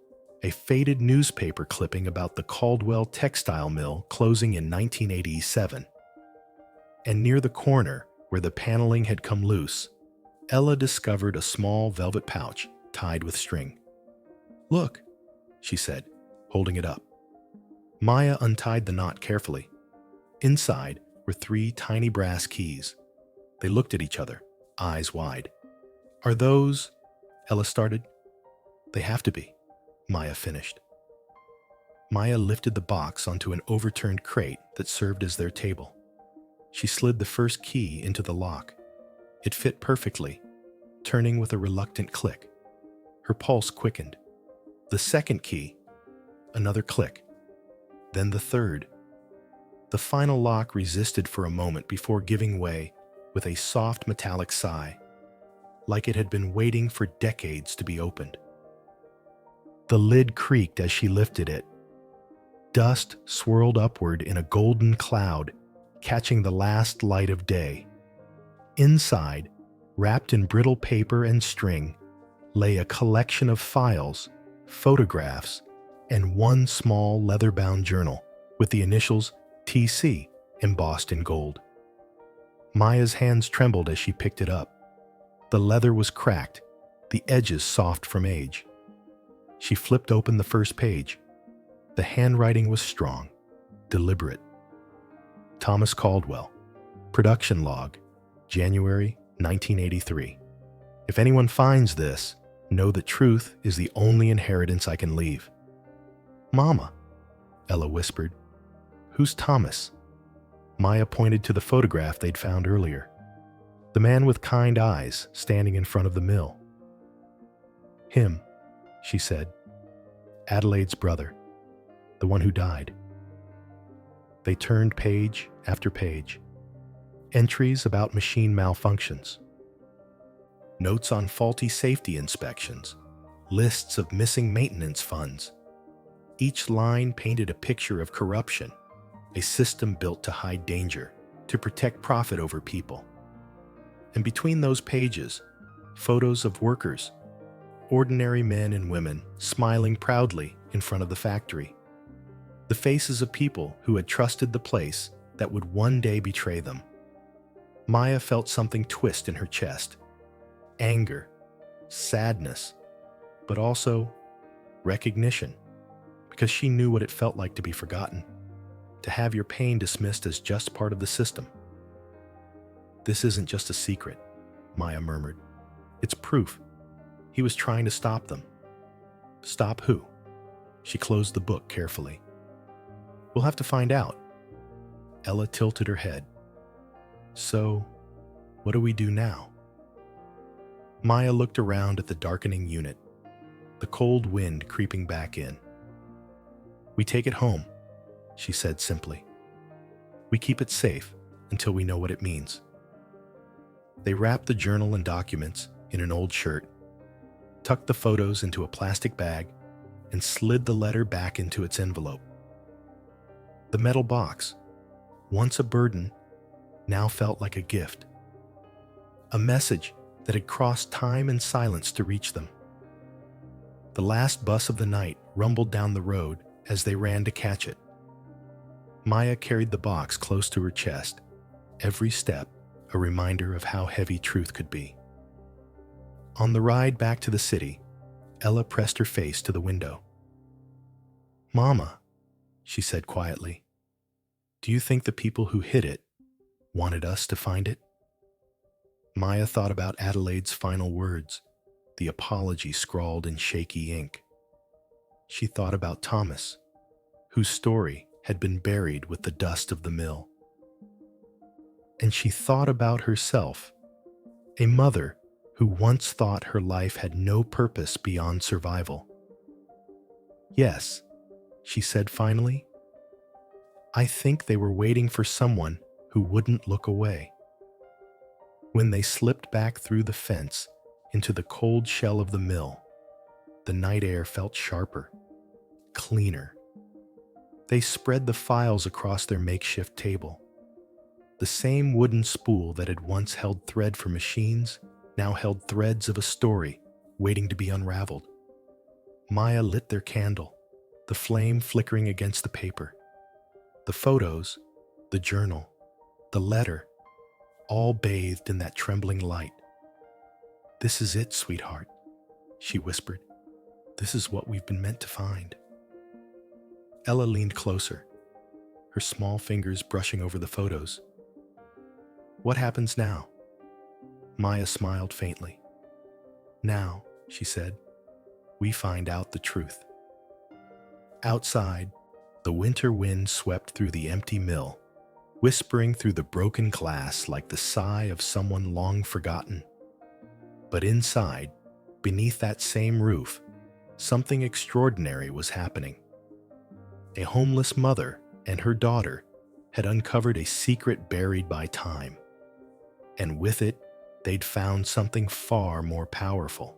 a faded newspaper clipping about the Caldwell textile mill closing in 1987. And near the corner, where the paneling had come loose, Ella discovered a small velvet pouch tied with string. "Look," she said, holding it up. Maya untied the knot carefully. Inside were 3 tiny brass keys. They looked at each other, eyes wide. "Are those—" Ella started. "They have to be," Maya finished. Maya lifted the box onto an overturned crate that served as their table. She slid the first key into the lock. It fit perfectly, turning with a reluctant click. Her pulse quickened. The second key, another click. Then the third. The final lock resisted for a moment before giving way with a soft metallic sigh, like it had been waiting for decades to be opened. The lid creaked as she lifted it. Dust swirled upward in a golden cloud, catching the last light of day. Inside, wrapped in brittle paper and string, lay a collection of files, photographs, and one small leather-bound journal with the initials TC embossed in gold. Maya's hands trembled as she picked it up. The leather was cracked, the edges soft from age. She flipped open the first page. The handwriting was strong, deliberate. Thomas Caldwell, production log, January 1983. If anyone finds this, know that truth is the only inheritance I can leave. Mama, Ella whispered. Who's Thomas? Maya pointed to the photograph they'd found earlier. The man with kind eyes standing in front of the mill. Him, she said. Adelaide's brother, the one who died. They turned page after page. Entries about machine malfunctions. Notes on faulty safety inspections. Lists of missing maintenance funds. Each line painted a picture of corruption, a system built to hide danger, to protect profit over people. And between those pages, photos of workers, ordinary men and women smiling proudly in front of the factory. The faces of people who had trusted the place that would one day betray them. Maya felt something twist in her chest. Anger, sadness, but also recognition, because she knew what it felt like to be forgotten, to have your pain dismissed as just part of the system. This isn't just a secret, Maya murmured. It's proof. He was trying to stop them. Stop who? She closed the book carefully. We'll have to find out. Ella tilted her head. So, what do we do now? Maya looked around at the darkening unit, the cold wind creeping back in. We take it home, she said simply. We keep it safe until we know what it means. They wrapped the journal and documents in an old shirt, tucked the photos into a plastic bag, and slid the letter back into its envelope. The metal box, once a burden, now felt like a gift. A message that had crossed time and silence to reach them. The last bus of the night rumbled down the road as they ran to catch it. Maya carried the box close to her chest, every step a reminder of how heavy truth could be. On the ride back to the city, Ella pressed her face to the window. Mama, she said quietly, do you think the people who hid it wanted us to find it? Maya thought about Adelaide's final words, the apology scrawled in shaky ink. She thought about Thomas, whose story had been buried with the dust of the mill. And she thought about herself, a mother who once thought her life had no purpose beyond survival. Yes, she said finally, I think they were waiting for someone who wouldn't look away. When they slipped back through the fence into the cold shell of the mill, the night air felt sharper, cleaner. They spread the files across their makeshift table. The same wooden spool that had once held thread for machines now held threads of a story waiting to be unraveled. Maya lit their candle, the flame flickering against the paper. The photos, the journal, the letter, all bathed in that trembling light. This is it, sweetheart, she whispered. This is what we've been meant to find. Ella leaned closer, her small fingers brushing over the photos. What happens now? Maya smiled faintly. Now, she said, we find out the truth. Outside, the winter wind swept through the empty mill, whispering through the broken glass like the sigh of someone long forgotten. But inside, beneath that same roof, something extraordinary was happening. A homeless mother and her daughter had uncovered a secret buried by time. And with it, they'd found something far more powerful: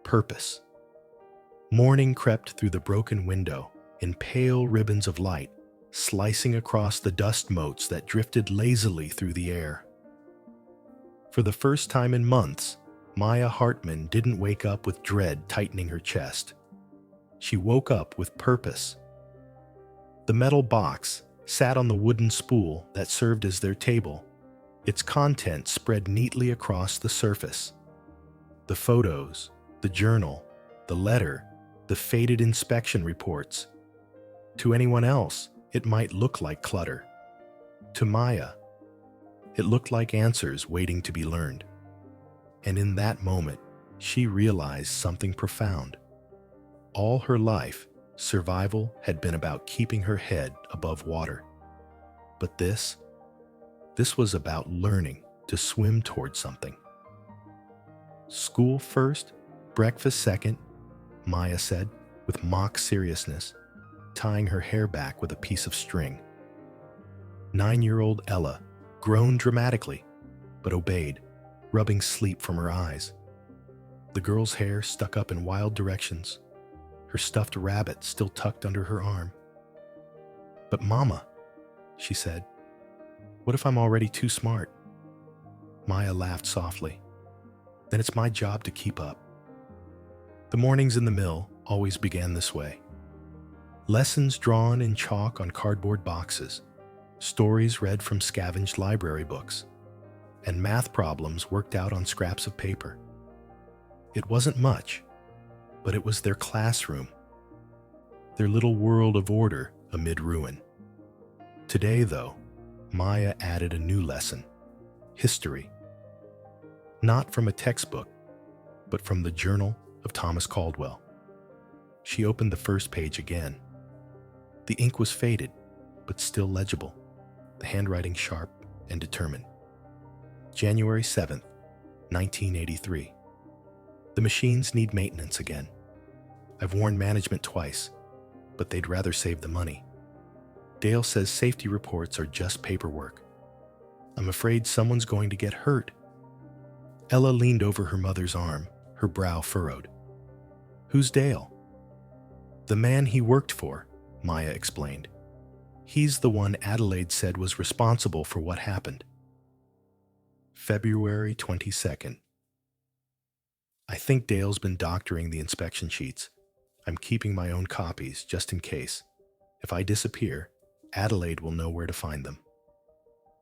purpose. Morning crept through the broken window in pale ribbons of light, slicing across the dust motes that drifted lazily through the air. For the first time in months, Maya Hartman didn't wake up with dread tightening her chest. She woke up with purpose. The metal box sat on the wooden spool that served as their table, its contents spread neatly across the surface. The photos, the journal, the letter, the faded inspection reports. To anyone else, it might look like clutter. To Maya, it looked like answers waiting to be learned. And in that moment, she realized something profound. All her life, survival had been about keeping her head above water. But this was about learning to swim toward something. School first, breakfast second, Maya said with mock seriousness, tying her hair back with a piece of string. 9-year-old Ella groaned dramatically, but obeyed, rubbing sleep from her eyes. The girl's hair stuck up in wild directions, her stuffed rabbit still tucked under her arm. "But Mama," she said, "what if I'm already too smart?" Maya laughed softly. "Then it's my job to keep up." The mornings in the mill always began this way. Lessons drawn in chalk on cardboard boxes, stories read from scavenged library books, and math problems worked out on scraps of paper. It wasn't much, but it was their classroom, their little world of order amid ruin. Today, though, Maya added a new lesson: history. Not from a textbook, but from the Journal of Thomas Caldwell. She opened the first page again. The ink was faded, but still legible, the handwriting sharp and determined. January 7th, 1983. The machines need maintenance again. I've warned management twice, but they'd rather save the money. Dale says safety reports are just paperwork. I'm afraid someone's going to get hurt. Ella leaned over her mother's arm, her brow furrowed. "Who's Dale?" "The man he worked for," Maya explained. "He's the one Adelaide said was responsible for what happened." February 22nd. I think Dale's been doctoring the inspection sheets. I'm keeping my own copies, just in case. If I disappear, Adelaide will know where to find them.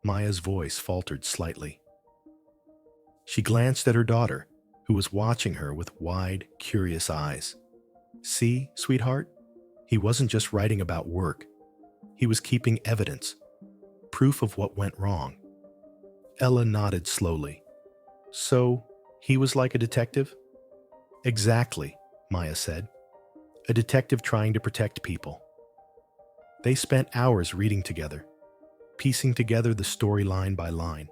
Maya's voice faltered slightly. She glanced at her daughter, who was watching her with wide, curious eyes. "See, sweetheart? He wasn't just writing about work. He was keeping evidence, proof of what went wrong." Ella nodded slowly. "So, he was like a detective?" "Exactly," Maya said. "A detective trying to protect people." They spent hours reading together, piecing together the story line by line.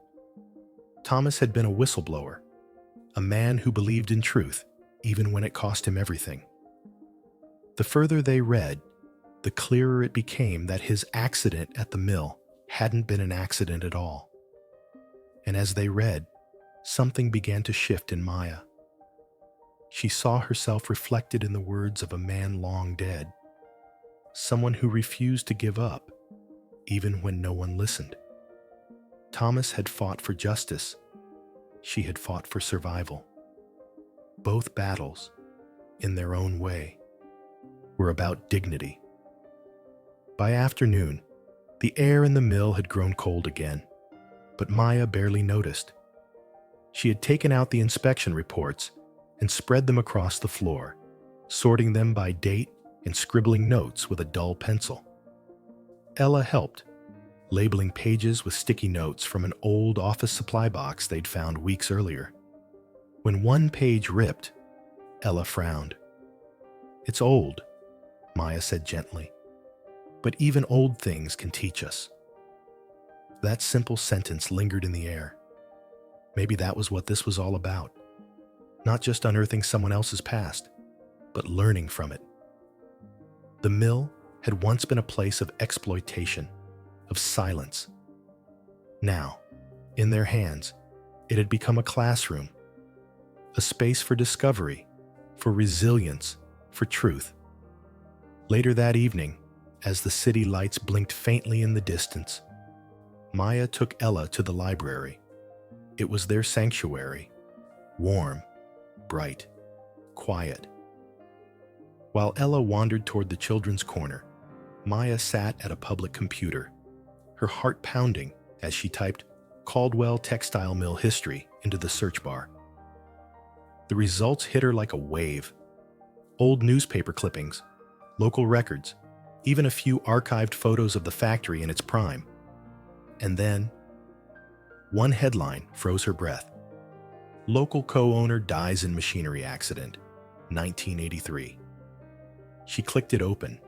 Thomas had been a whistleblower, a man who believed in truth, even when it cost him everything. The further they read, the clearer it became that his accident at the mill hadn't been an accident at all. And as they read, something began to shift in Maya. She saw herself reflected in the words of a man long dead, someone who refused to give up, even when no one listened. Thomas had fought for justice. She had fought for survival. Both battles, in their own way, were about dignity. By afternoon, the air in the mill had grown cold again, but Maya barely noticed. She had taken out the inspection reports and spread them across the floor, sorting them by date and scribbling notes with a dull pencil. Ella helped, labeling pages with sticky notes from an old office supply box they'd found weeks earlier. When one page ripped, Ella frowned. "It's old," Maya said gently, "but even old things can teach us." That simple sentence lingered in the air. Maybe that was what this was all about. Not just unearthing someone else's past, but learning from it. The mill had once been a place of exploitation, of silence. Now, in their hands, it had become a classroom, a space for discovery, for resilience, for truth. Later that evening, as the city lights blinked faintly in the distance, Maya took Ella to the library. It was their sanctuary, warm, bright, quiet. While Ella wandered toward the children's corner, Maya sat at a public computer, her heart pounding as she typed Caldwell Textile Mill History into the search bar. The results hit her like a wave. Old newspaper clippings, local records, even a few archived photos of the factory in its prime. And then, one headline froze her breath. Local co-owner dies in machinery accident, 1983. She clicked it open.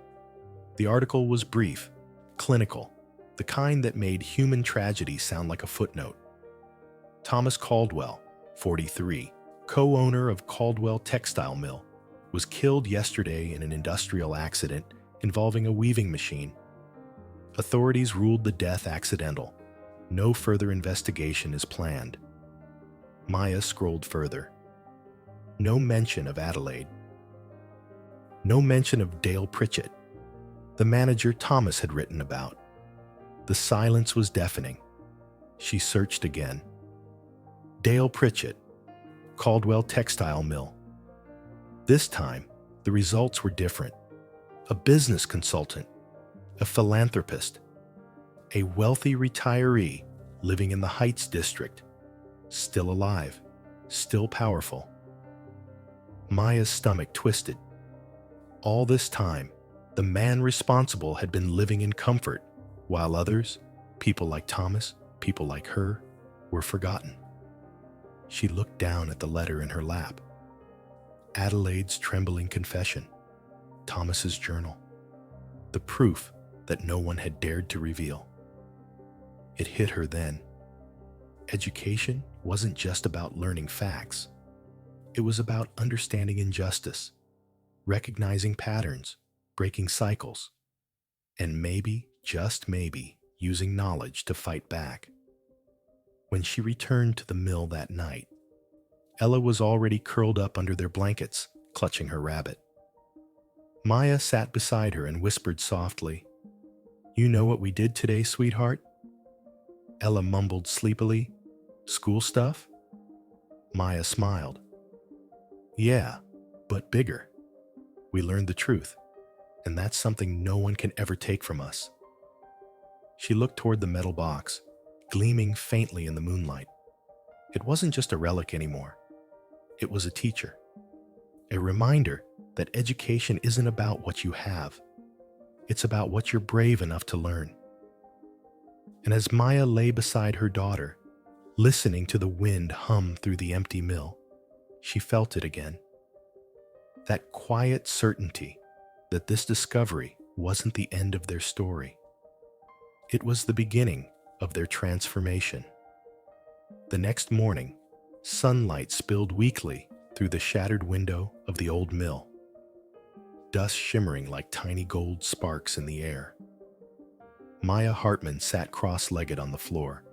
The article was brief, clinical, the kind that made human tragedy sound like a footnote. Thomas Caldwell, 43, co-owner of Caldwell Textile Mill, was killed yesterday in an industrial accident involving a weaving machine. Authorities ruled the death accidental. No further investigation is planned. Maya scrolled further. No mention of Adelaide. No mention of Dale Pritchett, the manager Thomas had written about. The silence was deafening. She searched again. Dale Pritchett, Caldwell Textile Mill. This time, the results were different. A business consultant, a philanthropist, a wealthy retiree living in the Heights district, still alive, still powerful. Maya's stomach twisted. All this time, the man responsible had been living in comfort, while others, people like Thomas, people like her, were forgotten. She looked down at the letter in her lap. Adelaide's trembling confession, Thomas's journal, the proof that no one had dared to reveal. It hit her then. Education wasn't just about learning facts. It was about understanding injustice, recognizing patterns, breaking cycles, and maybe, just maybe, using knowledge to fight back. When she returned to the mill that night, Ella was already curled up under their blankets, clutching her rabbit. Maya sat beside her and whispered softly, "You know what we did today, sweetheart?" Ella mumbled sleepily, "School stuff?" Maya smiled. "Yeah, but bigger. We learned the truth, and that's something no one can ever take from us." She looked toward the metal box, gleaming faintly in the moonlight. It wasn't just a relic anymore. It was a teacher. A reminder that education isn't about what you have. It's about what you're brave enough to learn. And as Maya lay beside her daughter, listening to the wind hum through the empty mill, she felt it again. That quiet certainty that this discovery wasn't the end of their story. It was the beginning of their transformation. The next morning, sunlight spilled weakly through the shattered window of the old mill, dust shimmering like tiny gold sparks in the air. Maya Hartman sat cross-legged on the floor,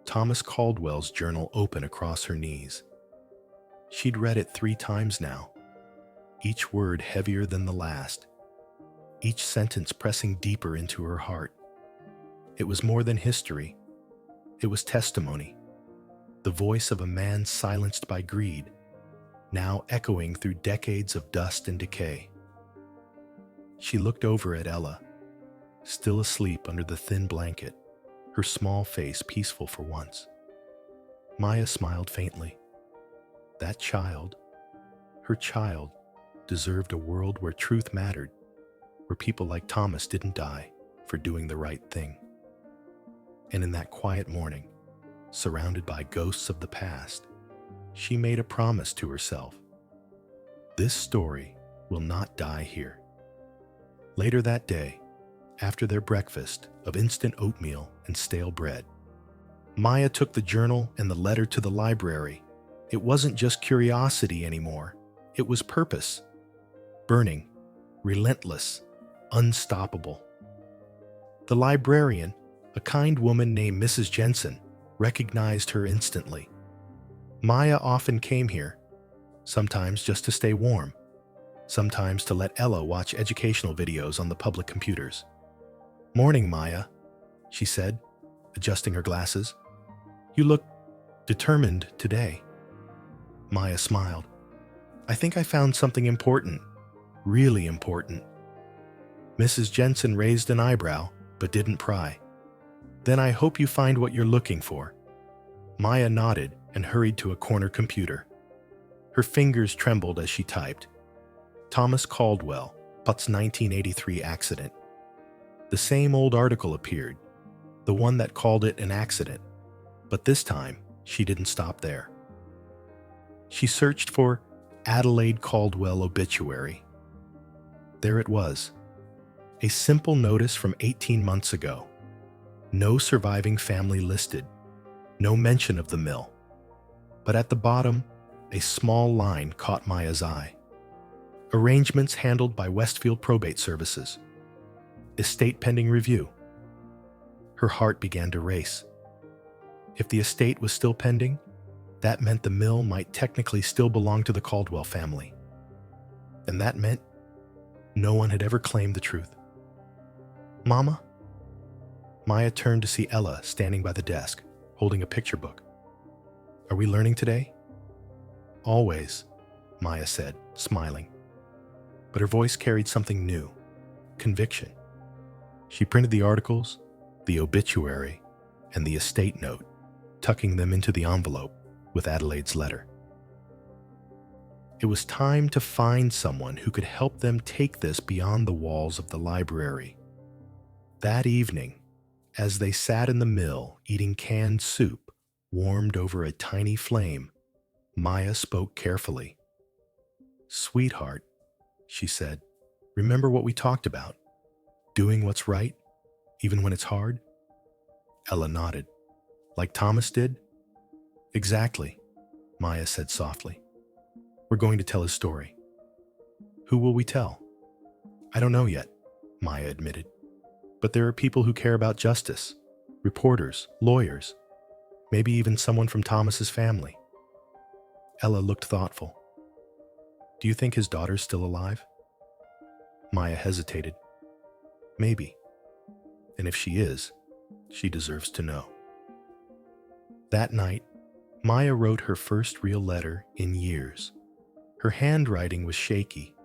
Thomas Caldwell's journal open across her knees. She'd read it 3 times now, each word heavier than the last, each sentence pressing deeper into her heart. It was more than history. It was testimony, the voice of a man silenced by greed, now echoing through decades of dust and decay. She looked over at Ella, still asleep under the thin blanket, her small face peaceful for once. Maya smiled faintly. That child, her child, deserved a world where truth mattered, where people like Thomas didn't die for doing the right thing. And in that quiet morning, surrounded by ghosts of the past, she made a promise to herself. This story will not die here. Later that day, after their breakfast of instant oatmeal and stale bread, Maya took the journal and the letter to the library. It wasn't just curiosity anymore. It was purpose. Burning, relentless, unstoppable. The librarian, a kind woman named Mrs. Jensen, recognized her instantly. Maya often came here, sometimes just to stay warm, sometimes to let Ella watch educational videos on the public computers. "Morning, Maya," she said, adjusting her glasses. "You look determined today." Maya smiled. "I think I found something important, really important." Mrs. Jensen raised an eyebrow, but didn't pry. "Then I hope you find what you're looking for." Maya nodded and hurried to a corner computer. Her fingers trembled as she typed. Thomas Caldwell, Put's 1983 accident. The same old article appeared, the one that called it an accident. But this time, she didn't stop there. She searched for Adelaide Caldwell obituary. There it was, a simple notice from 18 months ago. No surviving family listed, no mention of the mill. But at the bottom, a small line caught Maya's eye. Arrangements handled by Westfield Probate Services. Estate pending review. Her heart began to race. If the estate was still pending, that meant the mill might technically still belong to the Caldwell family. And that meant no one had ever claimed the truth. "Mama?" Maya turned to see Ella standing by the desk, holding a picture book. "Are we learning today?" "Always," Maya said, smiling. But her voice carried something new, conviction. She printed the articles, the obituary, and the estate note, tucking them into the envelope with Adelaide's letter. It was time to find someone who could help them take this beyond the walls of the library. That evening, as they sat in the mill eating canned soup warmed over a tiny flame, Maya spoke carefully. "Sweetheart," she said, "remember what we talked about? Doing what's right, even when it's hard?" Ella nodded. "Like Thomas did?" "Exactly," Maya said softly. "We're going to tell his story." "Who will we tell?" "I don't know yet," Maya admitted. "But there are people who care about justice. Reporters, lawyers, maybe even someone from Thomas's family." Ella looked thoughtful. "Do you think his daughter's still alive?" Maya hesitated. "Maybe. And if she is, she deserves to know." That night, Maya wrote her first real letter in years. Her handwriting was shaky,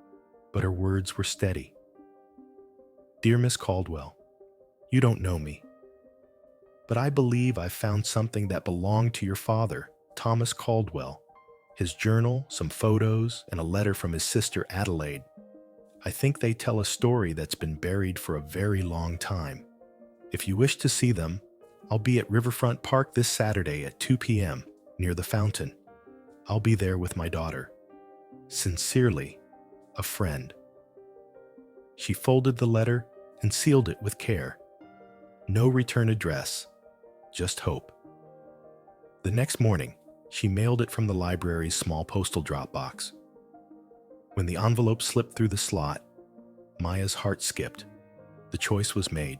but her words were steady. "Dear Miss Caldwell, you don't know me, but I believe I've found something that belonged to your father, Thomas Caldwell. His journal, some photos, and a letter from his sister Adelaide. I think they tell a story that's been buried for a very long time. If you wish to see them, I'll be at Riverfront Park this Saturday at 2 p.m. near the fountain. I'll be there with my daughter. Sincerely, a friend." She folded the letter and sealed it with care. No return address, just hope. The next morning, she mailed it from the library's small postal drop box. When the envelope slipped through the slot, Maya's heart skipped. The choice was made.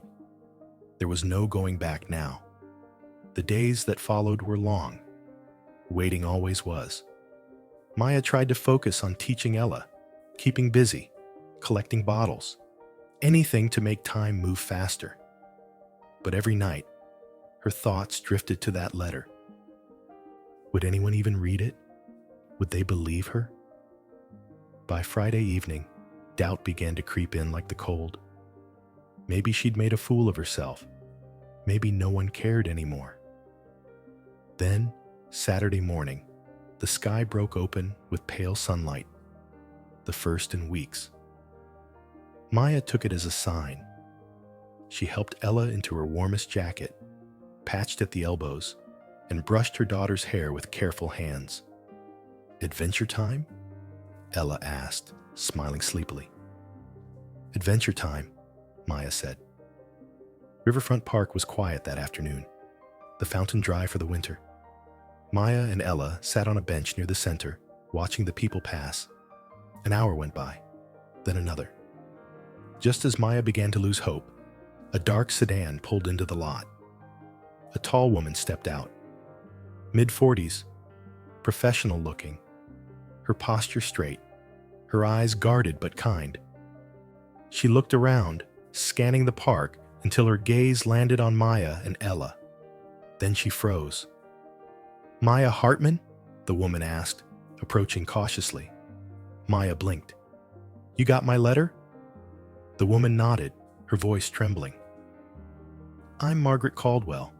There was no going back now. The days that followed were long. Waiting always was. Maya tried to focus on teaching Ella, keeping busy, collecting bottles, anything to make time move faster. But every night, her thoughts drifted to that letter. Would anyone even read it? Would they believe her? By Friday evening, doubt began to creep in like the cold. Maybe she'd made a fool of herself. Maybe no one cared anymore. Then, Saturday morning, the sky broke open with pale sunlight, the first in weeks. Maya took it as a sign. She helped Ella into her warmest jacket, patched at the elbows, and brushed her daughter's hair with careful hands. "Adventure time?" Ella asked, smiling sleepily. "Adventure time," Maya said. Riverfront Park was quiet that afternoon, the fountain dry for the winter. Maya and Ella sat on a bench near the center, watching the people pass. An hour went by, then another. Just as Maya began to lose hope, a dark sedan pulled into the lot. A tall woman stepped out. Mid-40s, professional looking, her posture straight, her eyes guarded but kind. She looked around, scanning the park until her gaze landed on Maya and Ella. Then she froze. "Maya Hartman?" the woman asked, approaching cautiously. Maya blinked. "You got my letter?" The woman nodded, her voice trembling. "I'm Margaret Caldwell,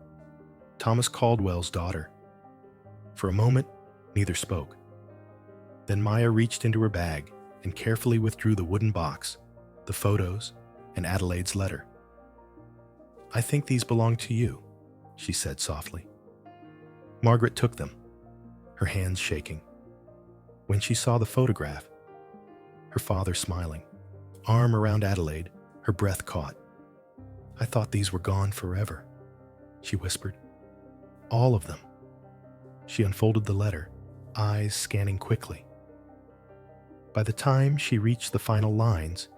Thomas Caldwell's daughter." For a moment, neither spoke. Then Maya reached into her bag and carefully withdrew the wooden box, the photos, and Adelaide's letter. I think these belong to you, she said softly. Margaret took them, her hands shaking. When she saw the photograph, her father smiling, arm around Adelaide, her breath caught. I thought these were gone forever, she whispered. All of them. She unfolded the letter, eyes scanning quickly. By the time she reached the final lines,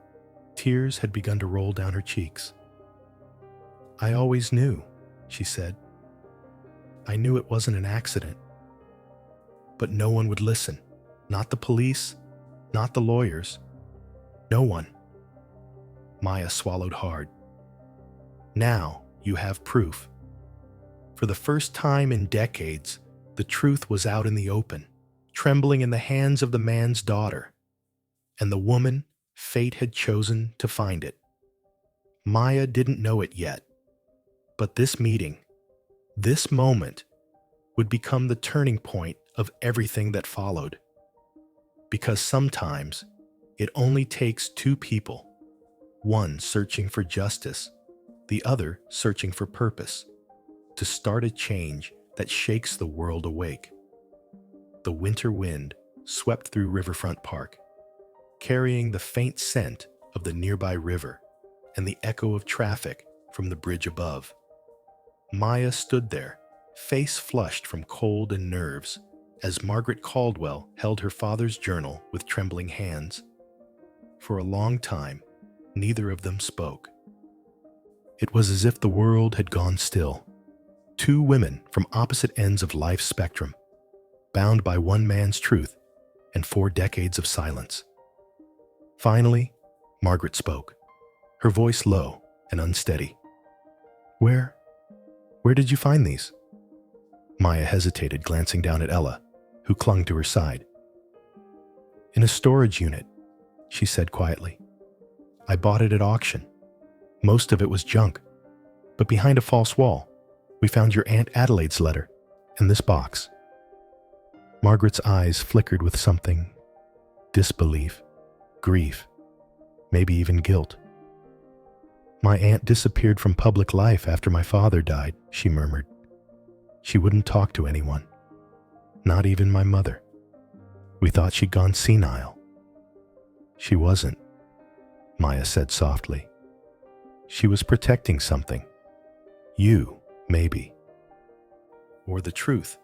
tears had begun to roll down her cheeks. I always knew, she said. I knew it wasn't an accident. But no one would listen. Not the police, not the lawyers. No one. Maya swallowed hard. Now you have proof. For the first time in decades, the truth was out in the open, trembling in the hands of the man's daughter. And the woman fate had chosen to find it. Maya didn't know it yet. But this meeting, this moment, would become the turning point of everything that followed. Because sometimes it only takes two people, one searching for justice, the other searching for purpose, to start a change that shakes the world awake. The winter wind swept through Riverfront Park, carrying the faint scent of the nearby river and the echo of traffic from the bridge above. Maya stood there, face flushed from cold and nerves, as Margaret Caldwell held her father's journal with trembling hands. For a long time, neither of them spoke. It was as if the world had gone still. Two women from opposite ends of life's spectrum, bound by one man's truth and 4 decades of silence. Finally, Margaret spoke, her voice low and unsteady. Where did you find these? Maya hesitated, glancing down at Ella, who clung to her side. In a storage unit, she said quietly. I bought it at auction. Most of it was junk, but behind a false wall, we found your Aunt Adelaide's letter and this box. Margaret's eyes flickered with something: disbelief, grief, maybe even guilt. My aunt disappeared from public life after my father died, she murmured. She wouldn't talk to anyone, not even my mother. We thought she'd gone senile. She wasn't, Maya said softly. She was protecting something. You, maybe. Or the truth.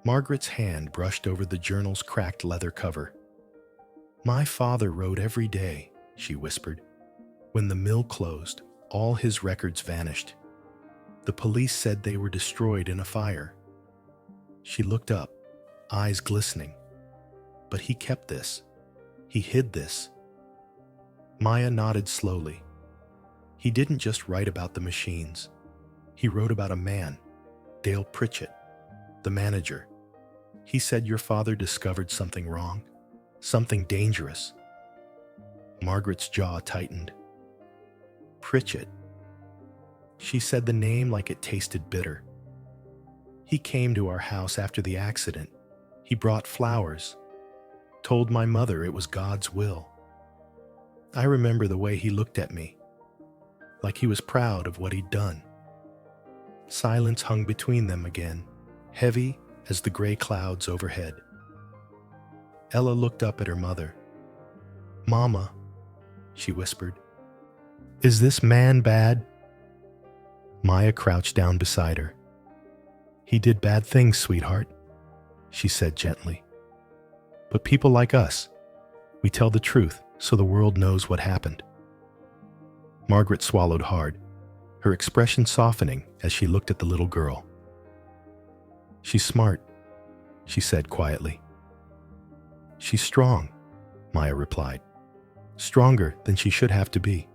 Margaret's hand brushed over the journal's cracked leather cover. My father wrote every day, she whispered. When the mill closed, all his records vanished. The police said they were destroyed in a fire. She looked up, eyes glistening. But he kept this. He hid this. Maya nodded slowly. He didn't just write about the machines. He wrote about a man, Dale Pritchett, the manager. He said your father discovered something wrong, something dangerous. Margaret's jaw tightened. Pritchett. She said the name like it tasted bitter. He came to our house after the accident. He brought flowers, told my mother it was God's will. I remember the way he looked at me, like he was proud of what he'd done. Silence hung between them again, heavy as the gray clouds overhead. Ella looked up at her mother. Mama, she whispered, is this man bad? Maya crouched down beside her. He did bad things, sweetheart, she said gently. But people like us, we tell the truth so the world knows what happened. Margaret swallowed hard, her expression softening as she looked at the little girl. She's smart, she said quietly. She's strong, Maya replied. Stronger than she should have to be.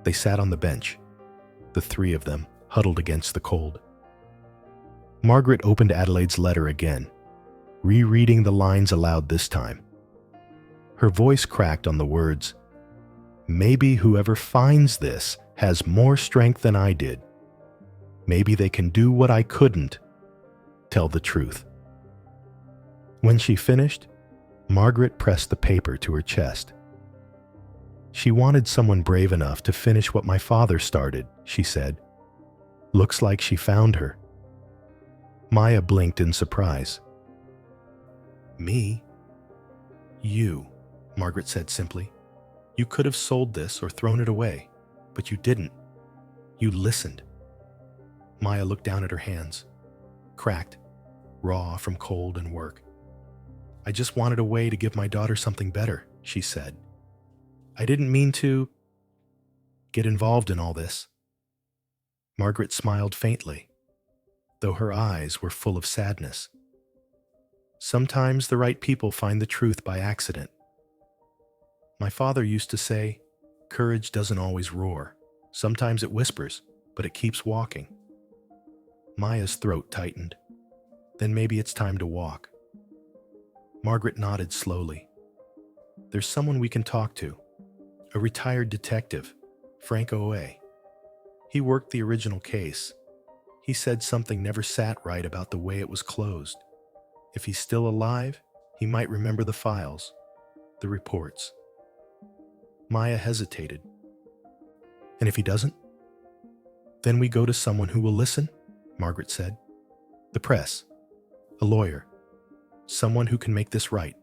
They sat on the bench, the 3 of them huddled against the cold. Margaret opened Adelaide's letter again, rereading the lines aloud this time. Her voice cracked on the words, maybe whoever finds this has more strength than I did. Maybe they can do what I couldn't, tell the truth. When she finished, Margaret pressed the paper to her chest. She wanted someone brave enough to finish what my father started, she said. Looks like she found her. Maya blinked in surprise. Me? You, Margaret said simply. You could have sold this or thrown it away, but you didn't. You listened. Maya looked down at her hands, cracked, raw from cold and work. I just wanted a way to give my daughter something better, she said. I didn't mean to get involved in all this. Margaret smiled faintly, though her eyes were full of sadness. Sometimes the right people find the truth by accident. My father used to say, courage doesn't always roar. Sometimes it whispers, but it keeps walking. Maya's throat tightened. Then maybe it's time to walk. Margaret nodded slowly. There's someone we can talk to. A retired detective, Frank Owe. He worked the original case. He said something never sat right about the way it was closed. If he's still alive, he might remember the files, the reports. Maya hesitated. And if he doesn't? Then we go to someone who will listen, Margaret said. The press, a lawyer, someone who can make this right.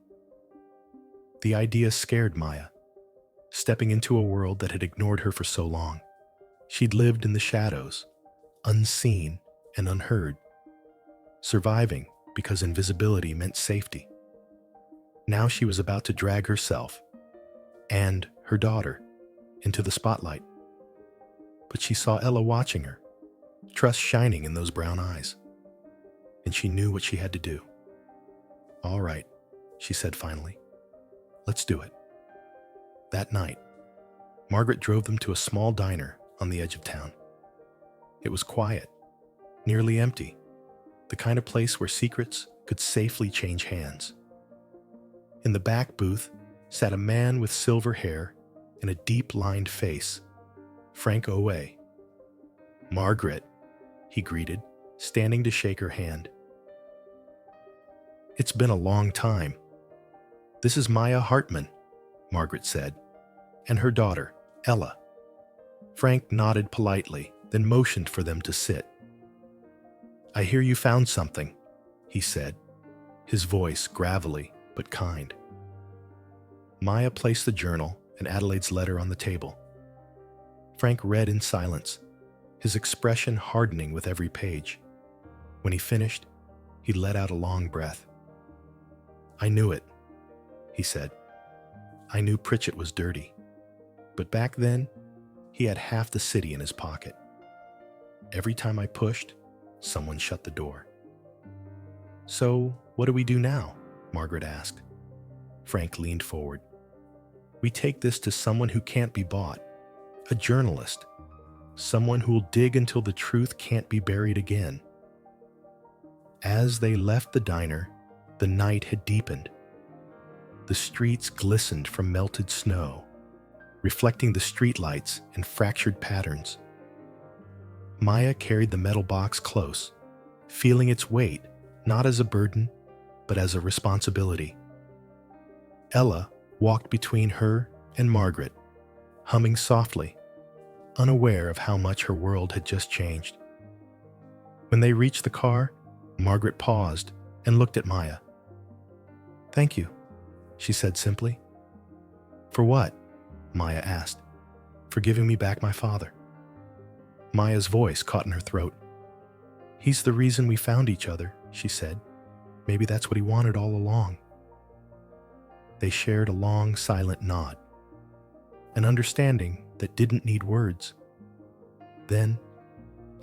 The idea scared Maya, stepping into a world that had ignored her for so long. She'd lived in the shadows, unseen and unheard, surviving because invisibility meant safety. Now she was about to drag herself and her daughter into the spotlight. But she saw Ella watching her, trust shining in those brown eyes, and she knew what she had to do. All right, she said finally. Let's do it. That night, Margaret drove them to a small diner on the edge of town. It was quiet, nearly empty, the kind of place where secrets could safely change hands. In the back booth sat a man with silver hair and a deep-lined face, Frank Owe. Margaret, he greeted, standing to shake her hand. It's been a long time. This is Maya Hartman, Margaret said, and her daughter, Ella. Frank nodded politely, then motioned for them to sit. I hear you found something, he said, his voice gravelly but kind. Maya placed the journal and Adelaide's letter on the table. Frank read in silence, his expression hardening with every page. When he finished, he let out a long breath. I knew it, he said. I knew Pritchett was dirty, but back then, he had half the city in his pocket. Every time I pushed, someone shut the door. So, what do we do now? Margaret asked. Frank leaned forward. We take this to someone who can't be bought, a journalist, someone who'll dig until the truth can't be buried again. As they left the diner, the night had deepened. The streets glistened from melted snow, reflecting the streetlights in fractured patterns. Maya carried the metal box close, feeling its weight not as a burden, but as a responsibility. Ella walked between her and Margaret, humming softly, unaware of how much her world had just changed. When they reached the car, Margaret paused and looked at Maya. Thank you, she said simply. For what? Maya asked. For giving me back my father. Maya's voice caught in her throat. He's the reason we found each other, she said. Maybe that's what he wanted all along. They shared a long, silent nod, an understanding that didn't need words. Then,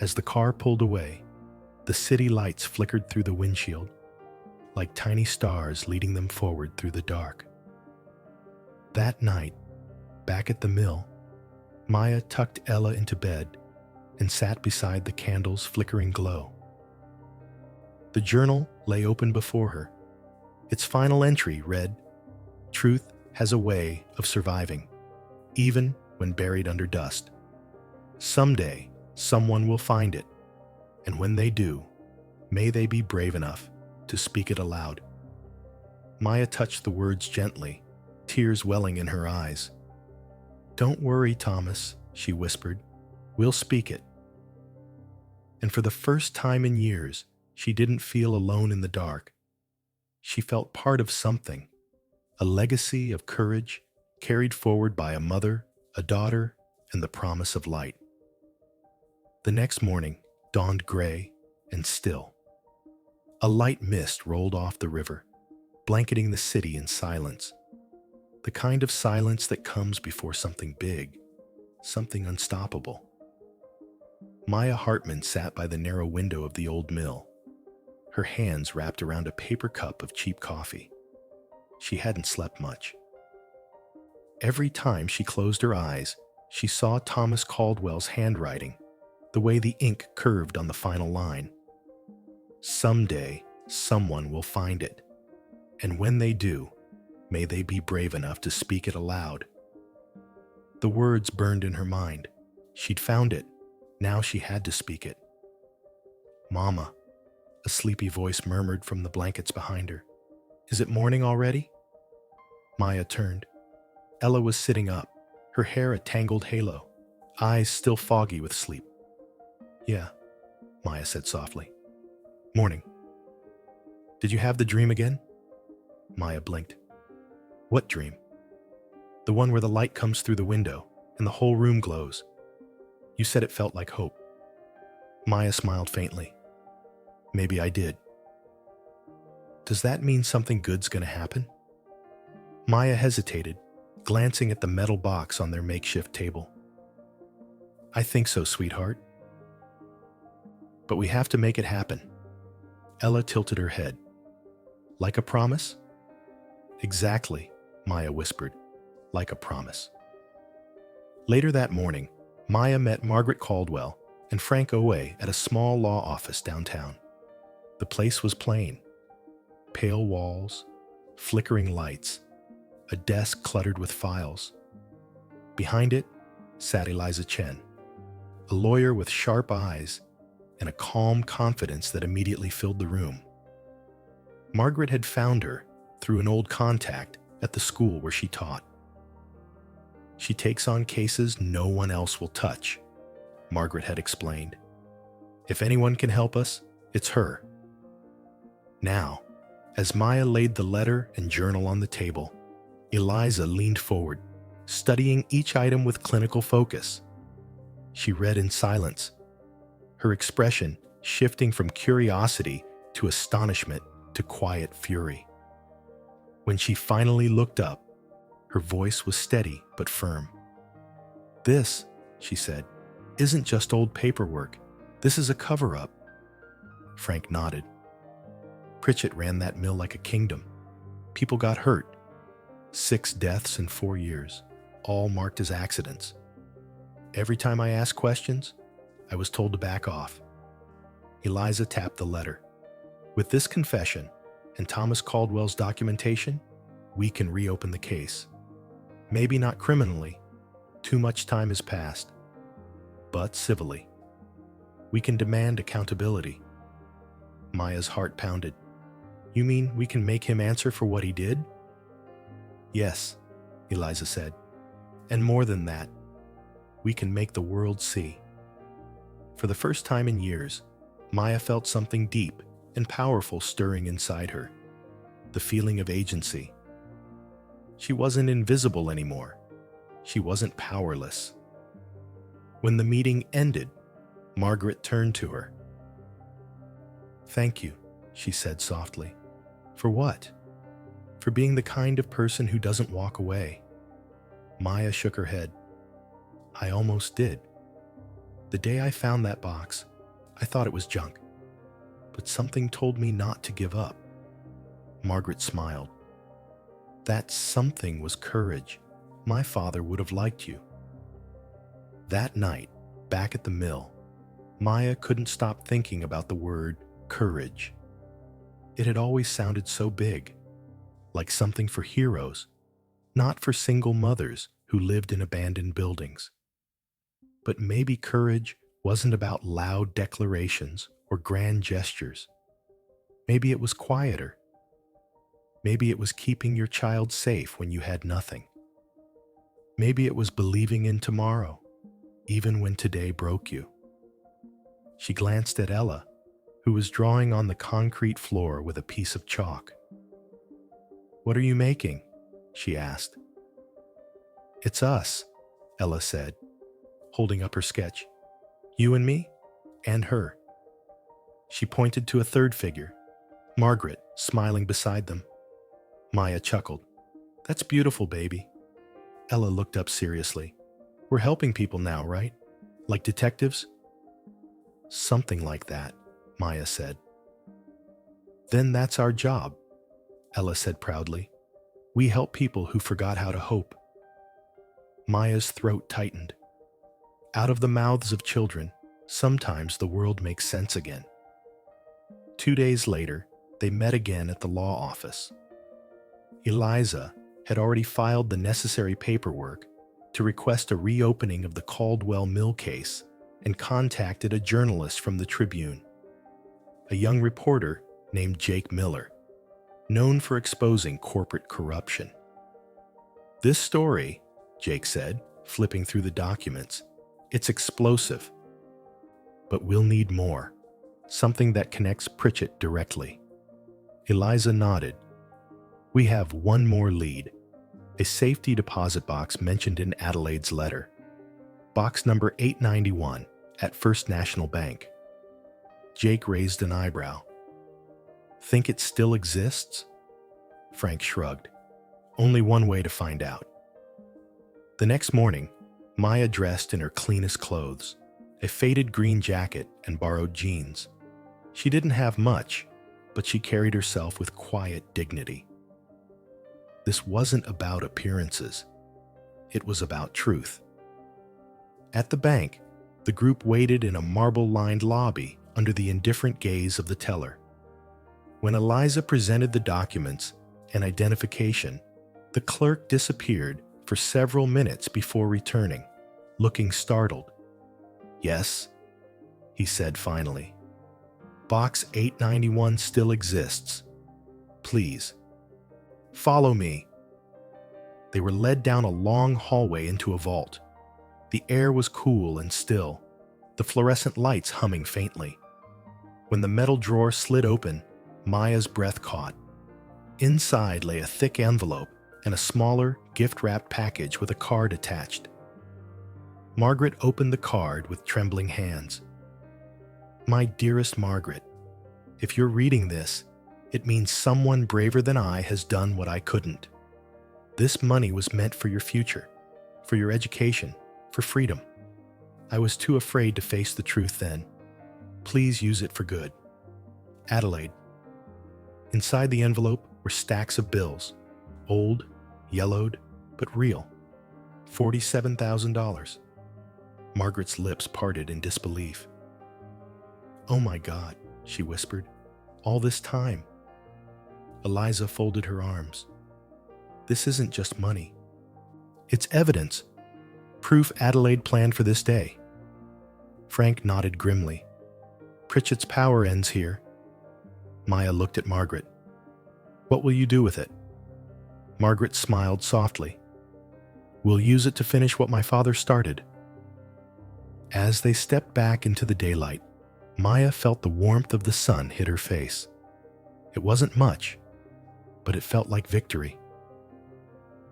as the car pulled away, the city lights flickered through the windshield, like tiny stars leading them forward through the dark. That night, back at the mill, Maya tucked Ella into bed and sat beside the candle's flickering glow. The journal lay open before her. Its final entry read, Truth has a way of surviving, even when buried under dust. Someday, someone will find it, and when they do, may they be brave enough to speak it aloud. Maya touched the words gently, tears welling in her eyes. "Don't worry, Thomas," she whispered. "We'll speak it." And for the first time in years, she didn't feel alone in the dark. She felt part of something, a legacy of courage carried forward by a mother, a daughter, and the promise of light. The next morning dawned gray and still. A light mist rolled off the river, blanketing the city in silence. The kind of silence that comes before something big, something unstoppable. Maya Hartman sat by the narrow window of the old mill, her hands wrapped around a paper cup of cheap coffee. She hadn't slept much. Every time she closed her eyes, she saw Thomas Caldwell's handwriting, the way the ink curved on the final line. Someday, someone will find it, and when they do, may they be brave enough to speak it aloud. The words burned in her mind. She'd found it. Now she had to speak it. "Mama," a sleepy voice murmured from the blankets behind her. "Is it morning already?" Maya turned. Ella was sitting up, her hair a tangled halo, eyes still foggy with sleep. "Yeah," Maya said softly. "Morning." "Did you have the dream again?" Maya blinked. "What dream?" "The one where the light comes through the window and the whole room glows. You said it felt like hope." Maya smiled faintly. "Maybe I did." "Does that mean something good's gonna happen?" Maya hesitated, glancing at the metal box on their makeshift table. "I think so, sweetheart. But we have to make it happen." Ella tilted her head. "Like a promise?" "Exactly," Maya whispered. "Like a promise." Later that morning, Maya met Margaret Caldwell and Frank Owe at a small law office downtown. The place was plain. Pale walls, flickering lights, a desk cluttered with files. Behind it sat Eliza Chen, a lawyer with sharp eyes and a calm confidence that immediately filled the room. Margaret had found her through an old contact at the school where she taught. "She takes on cases no one else will touch," Margaret had explained. "If anyone can help us, it's her." Now, as Maya laid the letter and journal on the table, Eliza leaned forward, studying each item with clinical focus. She read in silence, her expression shifting from curiosity to astonishment to quiet fury. When she finally looked up, her voice was steady but firm. "This," she said, "isn't just old paperwork. This is a cover-up." Frank nodded. "Pritchett ran that mill like a kingdom. People got hurt. 6 deaths in 4 years, all marked as accidents. Every time I asked questions, I was told to back off." Eliza tapped the letter. "With this confession and Thomas Caldwell's documentation, we can reopen the case. Maybe not criminally. Too much time has passed. But civilly. We can demand accountability." Maya's heart pounded. "You mean we can make him answer for what he did?" "Yes," Eliza said. "And more than that, we can make the world see." For the first time in years, Maya felt something deep and powerful stirring inside her. The feeling of agency. She wasn't invisible anymore. She wasn't powerless. When the meeting ended, Margaret turned to her. "Thank you," she said softly. "For what?" "For being the kind of person who doesn't walk away." Maya shook her head. "I almost did. The day I found that box, I thought it was junk. But something told me not to give up." Margaret smiled. "That something was courage. My father would have liked you." That night, back at the mill, Maya couldn't stop thinking about the word courage. It had always sounded so big, like something for heroes, not for single mothers who lived in abandoned buildings. But maybe courage wasn't about loud declarations or grand gestures. Maybe it was quieter. Maybe it was keeping your child safe when you had nothing. Maybe it was believing in tomorrow, even when today broke you. She glanced at Ella, who was drawing on the concrete floor with a piece of chalk. "What are you making?" she asked. "It's us," Ella said, holding up her sketch. "You and me, and her." She pointed to a third figure, Margaret, smiling beside them. Maya chuckled. "That's beautiful, baby." Ella looked up seriously. "We're helping people now, right? Like detectives?" "Something like that," Maya said. "Then that's our job," Ella said proudly. "We help people who forgot how to hope." Maya's throat tightened. Out of the mouths of children, sometimes the world makes sense again. 2 days later, they met again at the law office. Eliza had already filed the necessary paperwork to request a reopening of the Caldwell Mill case and contacted a journalist from the Tribune, a young reporter named Jake Miller, known for exposing corporate corruption. "This story," Jake said, flipping through the documents, "it's explosive. But we'll need more, something that connects Pritchett directly." Eliza nodded. "We have one more lead, a safety deposit box mentioned in Adelaide's letter. Box number 891 at First National Bank." Jake raised an eyebrow. "Think it still exists?" Frank shrugged. "Only one way to find out." The next morning, Maya dressed in her cleanest clothes, a faded green jacket and borrowed jeans. She didn't have much, but she carried herself with quiet dignity. This wasn't about appearances. It was about truth. At the bank, the group waited in a marble-lined lobby under the indifferent gaze of the teller. When Eliza presented the documents and identification, the clerk disappeared for several minutes before returning, looking startled. "Yes," he said finally. "Box 891 still exists. Please, follow me." They were led down a long hallway into a vault. The air was cool and still, the fluorescent lights humming faintly. When the metal drawer slid open, Maya's breath caught. Inside lay a thick envelope and a smaller, gift-wrapped package with a card attached. Margaret opened the card with trembling hands. "My dearest Margaret, if you're reading this, it means someone braver than I has done what I couldn't. This money was meant for your future, for your education, for freedom. I was too afraid to face the truth then. Please use it for good. Adelaide." Inside the envelope were stacks of bills, old, yellowed, but real. $47,000. Margaret's lips parted in disbelief. "Oh my God," she whispered. "All this time." Eliza folded her arms. "This isn't just money. It's evidence. Proof Adelaide planned for this day." Frank nodded grimly. "Pritchett's power ends here." Maya looked at Margaret. "What will you do with it?" Margaret smiled softly. "We'll use it to finish what my father started." As they stepped back into the daylight, Maya felt the warmth of the sun hit her face. It wasn't much, but it felt like victory.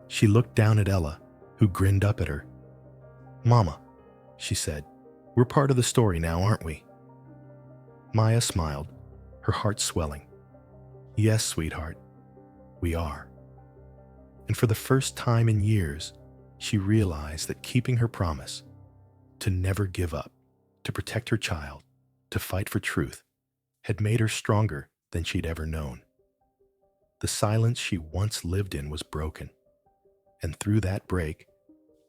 She looked down at Ella, who grinned up at her. "Mama," she said, "we're part of the story now, aren't we?" Maya smiled, her heart swelling. "Yes, sweetheart, we are." And for the first time in years, she realized that keeping her promise to never give up, to protect her child, to fight for truth, had made her stronger than she'd ever known. The silence she once lived in was broken, and through that break,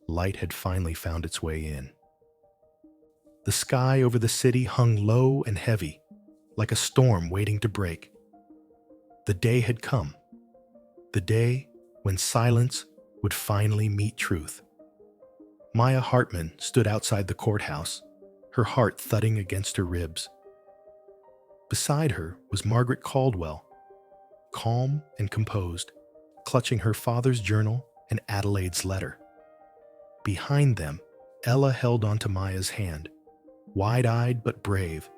light had finally found its way in. The sky over the city hung low and heavy, like a storm waiting to break. The day had come, the day when silence would finally meet truth. Maya Hartman stood outside the courthouse, her heart thudding against her ribs. Beside her was Margaret Caldwell, calm and composed, clutching her father's journal and Adelaide's letter. Behind them, Ella held onto Maya's hand, wide-eyed but brave,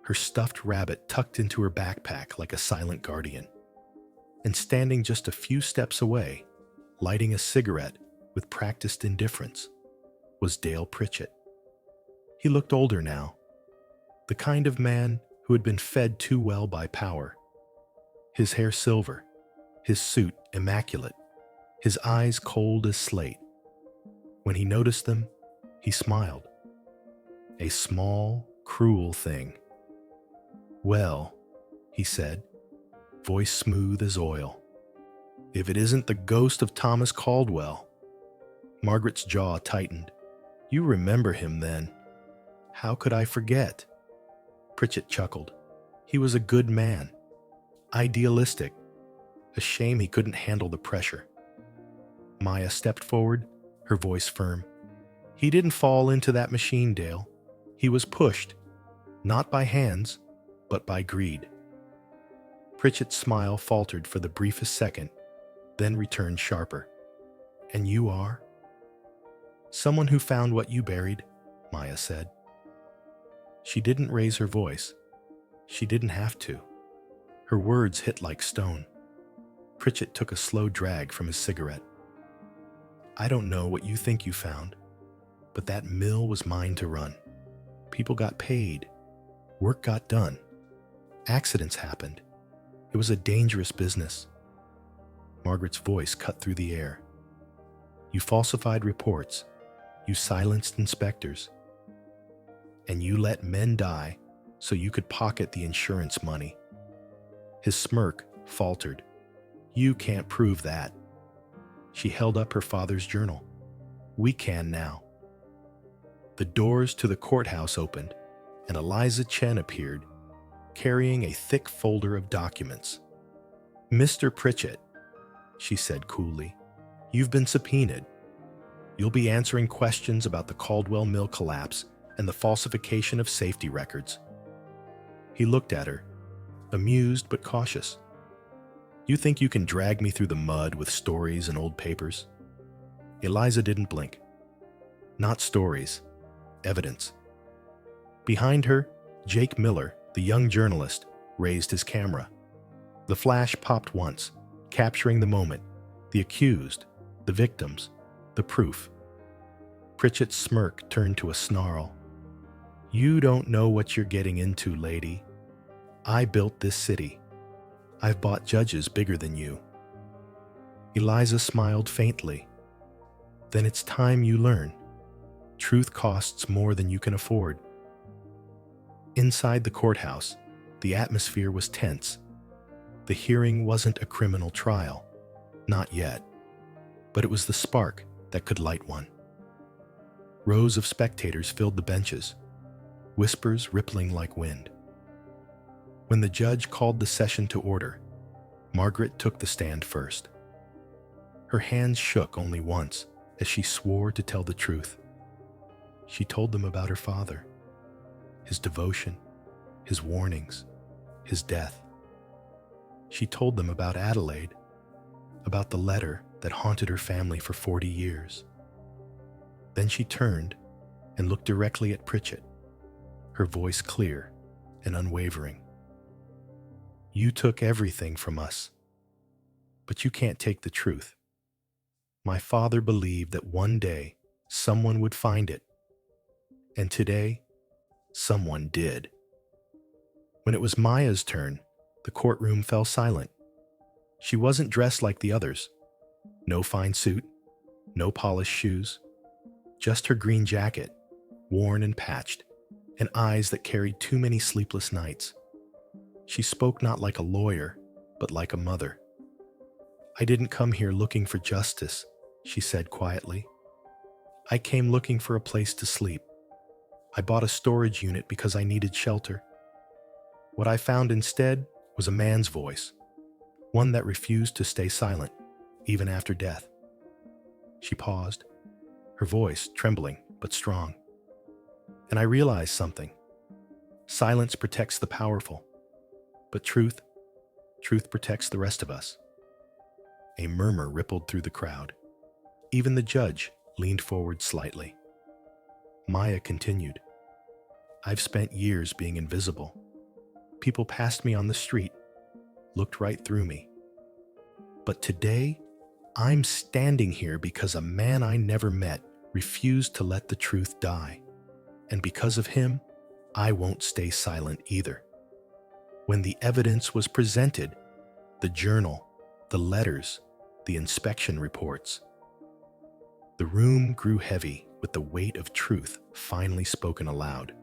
her stuffed rabbit tucked into her backpack like a silent guardian. And standing just a few steps away, lighting a cigarette with practiced indifference, was Dale Pritchett. He looked older now, the kind of man who had been fed too well by power. His hair silver, his suit immaculate, his eyes cold as slate. When he noticed them, he smiled. A small, cruel thing. "Well," he said, voice smooth as oil, "if it isn't the ghost of Thomas Caldwell." Margaret's jaw tightened. "You remember him then?" "How could I forget?" Pritchett chuckled. "He was a good man. Idealistic. A shame he couldn't handle the pressure." Maya stepped forward, her voice firm. "He didn't fall into that machine, Dale. He was pushed, not by hands, but by greed." Pritchett's smile faltered for the briefest second, then returned sharper. "And you are?" "Someone who found what you buried," Maya said. She didn't raise her voice. She didn't have to. Her words hit like stone. Pritchett took a slow drag from his cigarette. "I don't know what you think you found, but that mill was mine to run. People got paid. Work got done. Accidents happened. It was a dangerous business." Margaret's voice cut through the air. "You falsified reports. You silenced inspectors. And you let men die so you could pocket the insurance money." His smirk faltered. "You can't prove that." She held up her father's journal. "We can now." The doors to the courthouse opened, and Eliza Chen appeared, carrying a thick folder of documents. "Mr. Pritchett," she said coolly, "you've been subpoenaed. You'll be answering questions about the Caldwell Mill collapse and the falsification of safety records." He looked at her, amused but cautious. "You think you can drag me through the mud with stories and old papers?" Eliza didn't blink. "Not stories. Evidence." Behind her, Jake Miller, the young journalist, raised his camera. The flash popped once, capturing the moment, the accused, the victims, the proof. Pritchett's smirk turned to a snarl. "You don't know what you're getting into, lady. I built this city. I've bought judges bigger than you." Eliza smiled faintly. "Then it's time you learn. Truth costs more than you can afford." Inside the courthouse, the atmosphere was tense. The hearing wasn't a criminal trial. Not yet. But it was the spark that could light one. Rows of spectators filled the benches, whispers rippling like wind. When the judge called the session to order, Margaret took the stand first. Her hands shook only once as she swore to tell the truth. She told them about her father, his devotion, his warnings, his death. She told them about Adelaide, about the letter that haunted her family for 40 years. Then she turned and looked directly at Pritchett, her voice clear and unwavering. "You took everything from us, but you can't take the truth. My father believed that one day someone would find it, and today someone did." When it was Maya's turn, the courtroom fell silent. She wasn't dressed like the others. No fine suit, no polished shoes, just her green jacket, worn and patched, and eyes that carried too many sleepless nights. She spoke not like a lawyer, but like a mother. "I didn't come here looking for justice," she said quietly. "I came looking for a place to sleep. I bought a storage unit because I needed shelter. What I found instead was a man's voice, one that refused to stay silent, even after death." She paused, her voice trembling but strong. "And I realized something. Silence protects the powerful, but truth protects the rest of us." A murmur rippled through the crowd. Even the judge, leaned forward slightly. Maya continued, I've spent years being invisible. People passed me on the street, looked right through me. But today, I'm standing here because a man I never met refused to let the truth die. And because of him, I won't stay silent either. When the evidence was presented, the journal, the letters, the inspection reports, the room grew heavy with the weight of truth finally spoken aloud.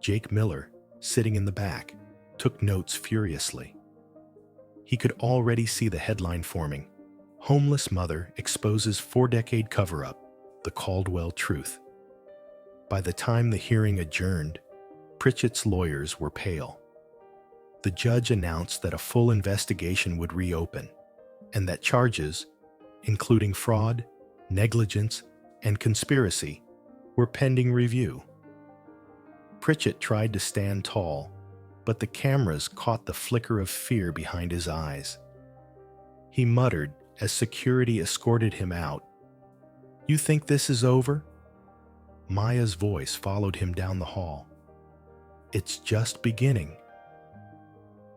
Jake Miller, sitting in the back, took notes furiously. He could already see the headline forming, Homeless Mother Exposes 4-Decade Cover-Up, The Caldwell Truth. By the time the hearing adjourned, Pritchett's lawyers were pale. The judge announced that a full investigation would reopen, and that charges, including fraud, negligence, and conspiracy, were pending review. Pritchett tried to stand tall, but the cameras caught the flicker of fear behind his eyes. He muttered as security escorted him out, "You think this is over?" Maya's voice followed him down the hall. "It's just beginning."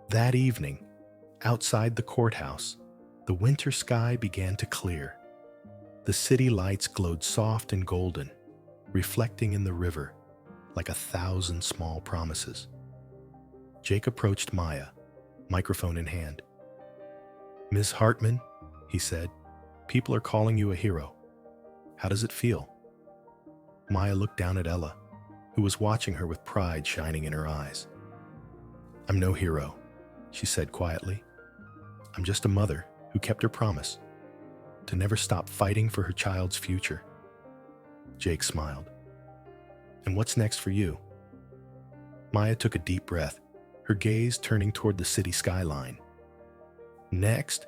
That evening, outside the courthouse, the winter sky began to clear. The city lights glowed soft and golden, reflecting in the river like 1,000 small promises. Jake approached Maya, microphone in hand. "Ms. Hartman," he said, "people are calling you a hero. How does it feel?" Maya looked down at Ella, who was watching her with pride shining in her eyes. "I'm no hero," she said quietly. "I'm just a mother who kept her promise to never stop fighting for her child's future." Jake smiled. "And what's next for you?" Maya took a deep breath, her gaze turning toward the city skyline. "Next,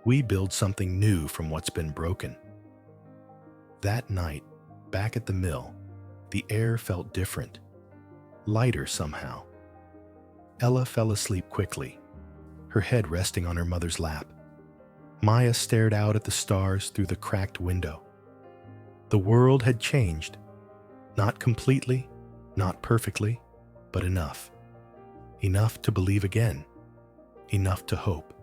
we build something new from what's been broken." That night, back at the mill, the air felt different, lighter somehow. Ella fell asleep quickly, her head resting on her mother's lap. Maya stared out at the stars through the cracked window. The world had changed. Not completely, not perfectly, but enough. Enough to believe again. Enough to hope.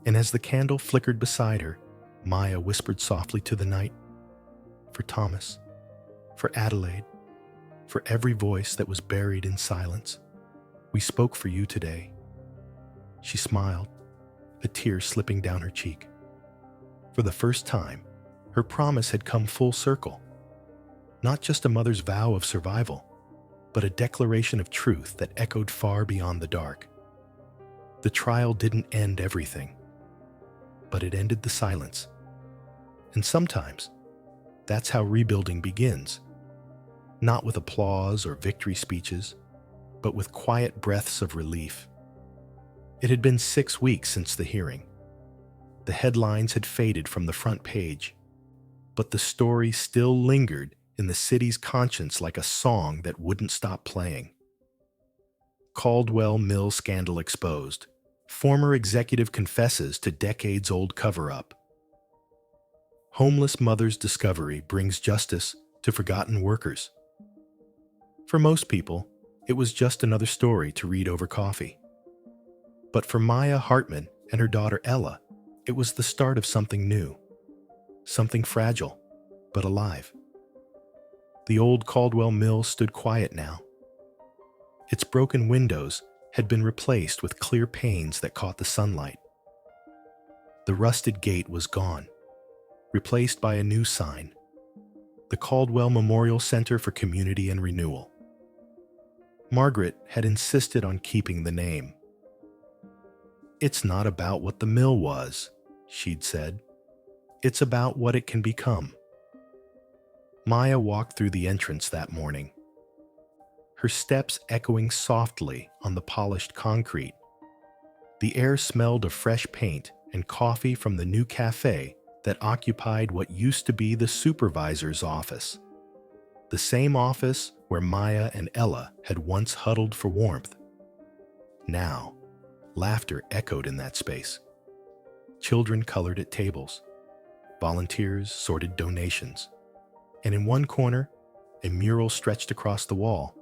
And as the candle flickered beside her, Maya whispered softly to the night, "For Thomas, for Adelaide, for every voice that was buried in silence, we spoke for you today." She smiled, a tear slipping down her cheek. For the first time, her promise had come full circle. Not just a mother's vow of survival, but a declaration of truth that echoed far beyond the dark. The trial didn't end everything, but it ended the silence. And sometimes, that's how rebuilding begins. Not with applause or victory speeches, but with quiet breaths of relief. It had been 6 weeks since the hearing. The headlines had faded from the front page, but the story still lingered in the city's conscience like a song that wouldn't stop playing. Caldwell Mill scandal exposed. Former executive confesses to decades-old cover-up. Homeless mother's discovery brings justice to forgotten workers. For most people, it was just another story to read over coffee. But for Maya Hartman and her daughter Ella, it was the start of something new. Something fragile, but alive. The old Caldwell Mill stood quiet now. Its broken windows had been replaced with clear panes that caught the sunlight. The rusted gate was gone, replaced by a new sign, the Caldwell Memorial Center for Community and Renewal. Margaret had insisted on keeping the name. "It's not about what the mill was," she'd said. "It's about what it can become." Maya walked through the entrance that morning, her steps echoing softly on the polished concrete. The air smelled of fresh paint and coffee from the new cafe that occupied what used to be the supervisor's office. The same office where Maya and Ella had once huddled for warmth. Now, laughter echoed in that space. Children colored at tables. Volunteers sorted donations. And in one corner, a mural stretched across the wall,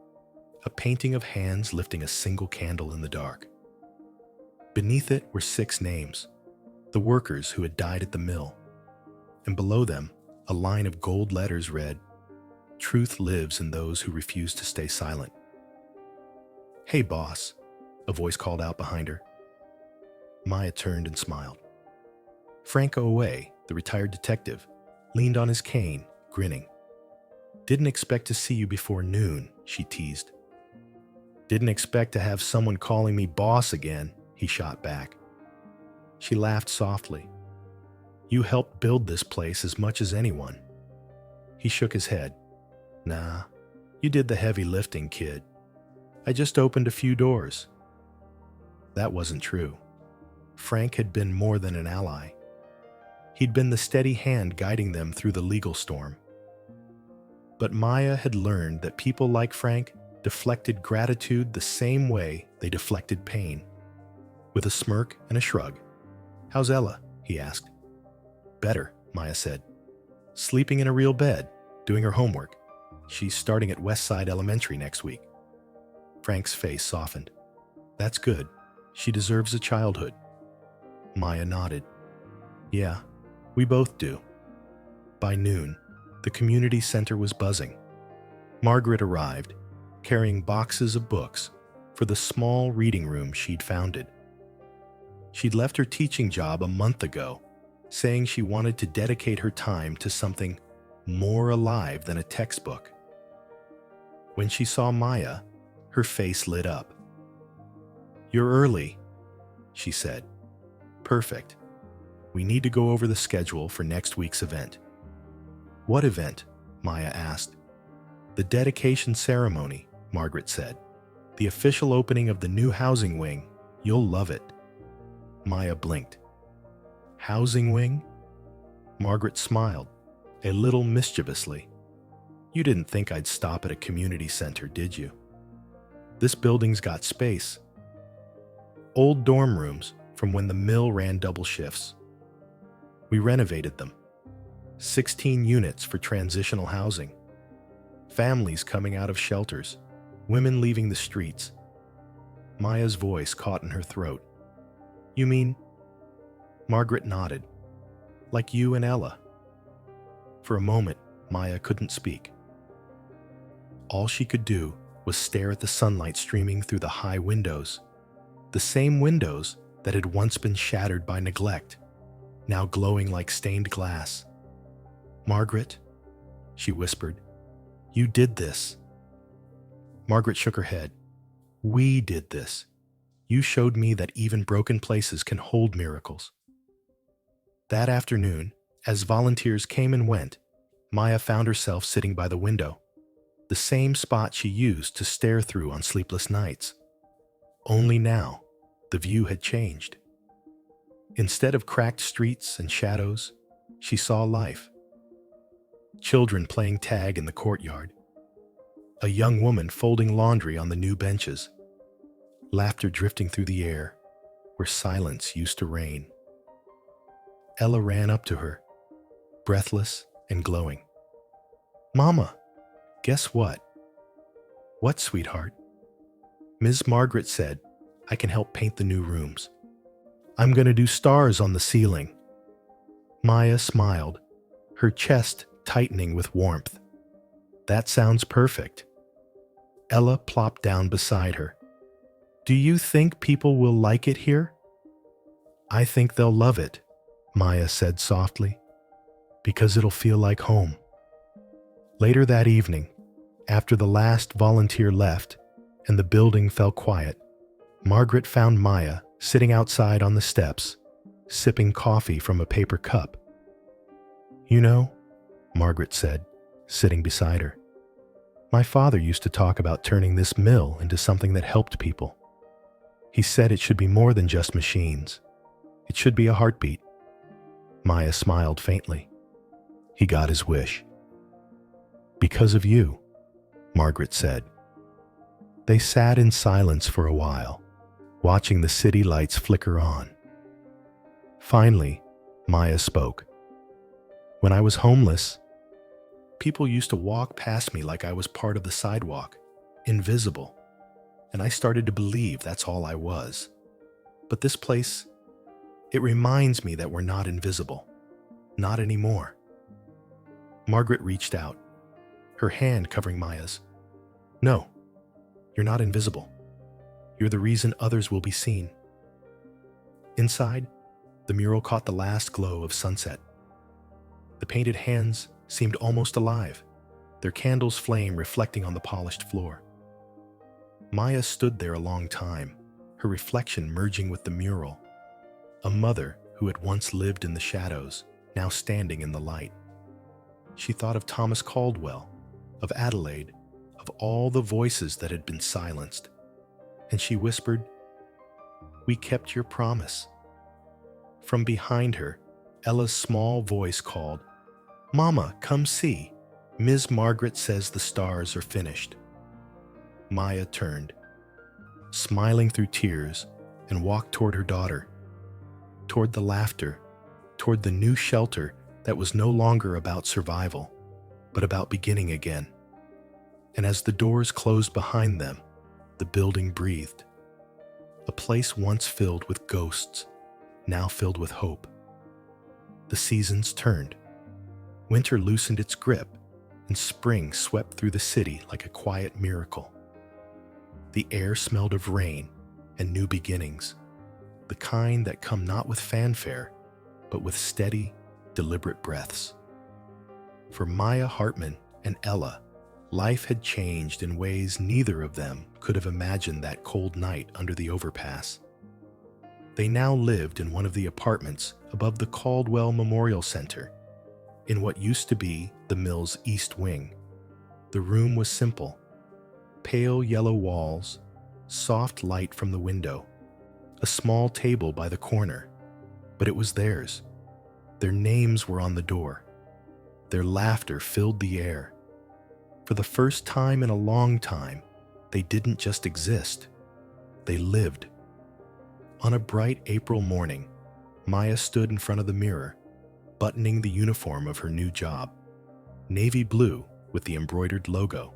a painting of hands lifting a single candle in the dark. Beneath it were 6 names, the workers who had died at the mill, and below them, a line of gold letters read, "Truth lives in those who refuse to stay silent." "Hey, boss," a voice called out behind her. Maya turned and smiled. Frank Owe, the retired detective, leaned on his cane, grinning. "Didn't expect to see you before noon," she teased. "Didn't expect to have someone calling me boss again," he shot back. She laughed softly. "You helped build this place as much as anyone." He shook his head. "Nah, you did the heavy lifting, kid. I just opened a few doors." That wasn't true. Frank had been more than an ally. He'd been the steady hand guiding them through the legal storm. But Maya had learned that people like Frank deflected gratitude the same way they deflected pain. With a smirk and a shrug. "How's Ella?" he asked. "Better," Maya said. "Sleeping in a real bed, doing her homework. She's starting at Westside Elementary next week." Frank's face softened. "That's good. She deserves a childhood." Maya nodded. "Yeah, we both do." By noon, the community center was buzzing. Margaret arrived, carrying boxes of books for the small reading room she'd founded. She'd left her teaching job a month ago, saying she wanted to dedicate her time to something more alive than a textbook. When she saw Maya, her face lit up. "You're early," she said. "Perfect. We need to go over the schedule for next week's event." "What event?" Maya asked. "The dedication ceremony," Margaret said. "The official opening of the new housing wing. You'll love it." Maya blinked. "Housing wing?" Margaret smiled, a little mischievously. "You didn't think I'd stop at a community center, did you? This building's got space. Old dorm rooms from when the mill ran double shifts. We renovated them. 16 units for transitional housing. Families coming out of shelters, women leaving the streets." Maya's voice caught in her throat. "You mean?" Margaret nodded. "Like you and Ella." For a moment, Maya couldn't speak. All she could do was stare at the sunlight streaming through the high windows. The same windows that had once been shattered by neglect, now glowing like stained glass. "Margaret," she whispered, "you did this." Margaret shook her head. "We did this. You showed me that even broken places can hold miracles." That afternoon, as volunteers came and went, Maya found herself sitting by the window, the same spot she used to stare through on sleepless nights. Only now, the view had changed. Instead of cracked streets and shadows, she saw life. Children playing tag in the courtyard. A young woman folding laundry on the new benches. Laughter drifting through the air, where silence used to reign. Ella ran up to her, breathless and glowing. "Mama, guess what?" "What, sweetheart?" "Ms. Margaret said I can help paint the new rooms. I'm going to do stars on the ceiling." Maya smiled, her chest tightening with warmth. "That sounds perfect." Ella plopped down beside her. "Do you think people will like it here?" "I think they'll love it," Maya said softly, "because it'll feel like home." Later that evening, after the last volunteer left and the building fell quiet, Margaret found Maya sitting outside on the steps, sipping coffee from a paper cup. "You know," Margaret said, sitting beside her, "my father used to talk about turning this mill into something that helped people. He said it should be more than just machines. It should be a heartbeat." Maya smiled faintly. He got his wish. "Because of you," Margaret said. They sat in silence for a while, watching the city lights flicker on. Finally, Maya spoke. When I was homeless, people used to walk past me like I was part of the sidewalk, invisible, and I started to believe that's all I was. But this place, it reminds me that we're not invisible. Not anymore. Margaret reached out, her hand covering Maya's. No, you're not invisible. You're the reason others will be seen. Inside, the mural caught the last glow of sunset. The painted hands seemed almost alive, their candle's flame reflecting on the polished floor. Maya stood there a long time, her reflection merging with the mural. A mother who had once lived in the shadows, now standing in the light. She thought of Thomas Caldwell, of Adelaide, of all the voices that had been silenced. And she whispered, "We kept your promise." From behind her, Ella's small voice called, "Mama, come see. Ms. Margaret says the stars are finished." Maya turned, smiling through tears, and walked toward her daughter, toward the laughter, toward the new shelter that was no longer about survival, but about beginning again. And as the doors closed behind them, the building breathed. A place once filled with ghosts, now filled with hope. The seasons turned. Winter loosened its grip, and spring swept through the city like a quiet miracle. The air smelled of rain and new beginnings, the kind that come not with fanfare, but with steady, deliberate breaths. For Maya Hartman and Ella, life had changed in ways neither of them could have imagined that cold night under the overpass. They now lived in one of the apartments above the Caldwell Memorial Center, in what used to be the mill's east wing. The room was simple. Pale yellow walls, soft light from the window, a small table by the corner, but it was theirs. Their names were on the door. Their laughter filled the air. For the first time in a long time, they didn't just exist. They lived. On a bright April morning, Maya stood in front of the mirror, buttoning the uniform of her new job. Navy blue with the embroidered logo.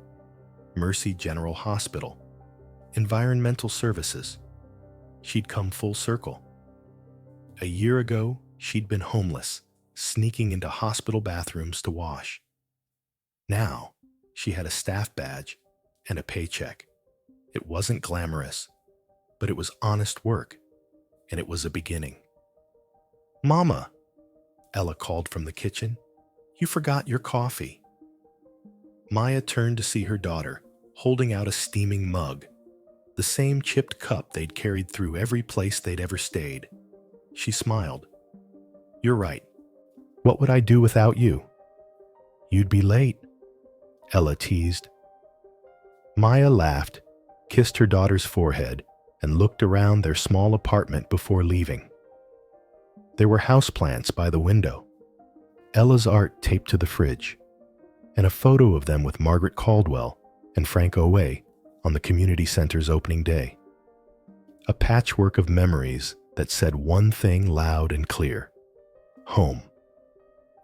Mercy General Hospital. Environmental Services. She'd come full circle. A year ago, she'd been homeless, sneaking into hospital bathrooms to wash. Now, she had a staff badge and a paycheck. It wasn't glamorous, but it was honest work, and it was a beginning. "Mama," Ella called from the kitchen, "you forgot your coffee." Maya turned to see her daughter, holding out a steaming mug, the same chipped cup they'd carried through every place they'd ever stayed. She smiled. "You're right. What would I do without you?" "You'd be late," Ella teased. Maya laughed, kissed her daughter's forehead, and looked around their small apartment before leaving. There were houseplants by the window, Ella's art taped to the fridge, and a photo of them with Margaret Caldwell and Frank Oway on the community center's opening day. A patchwork of memories that said one thing loud and clear: home.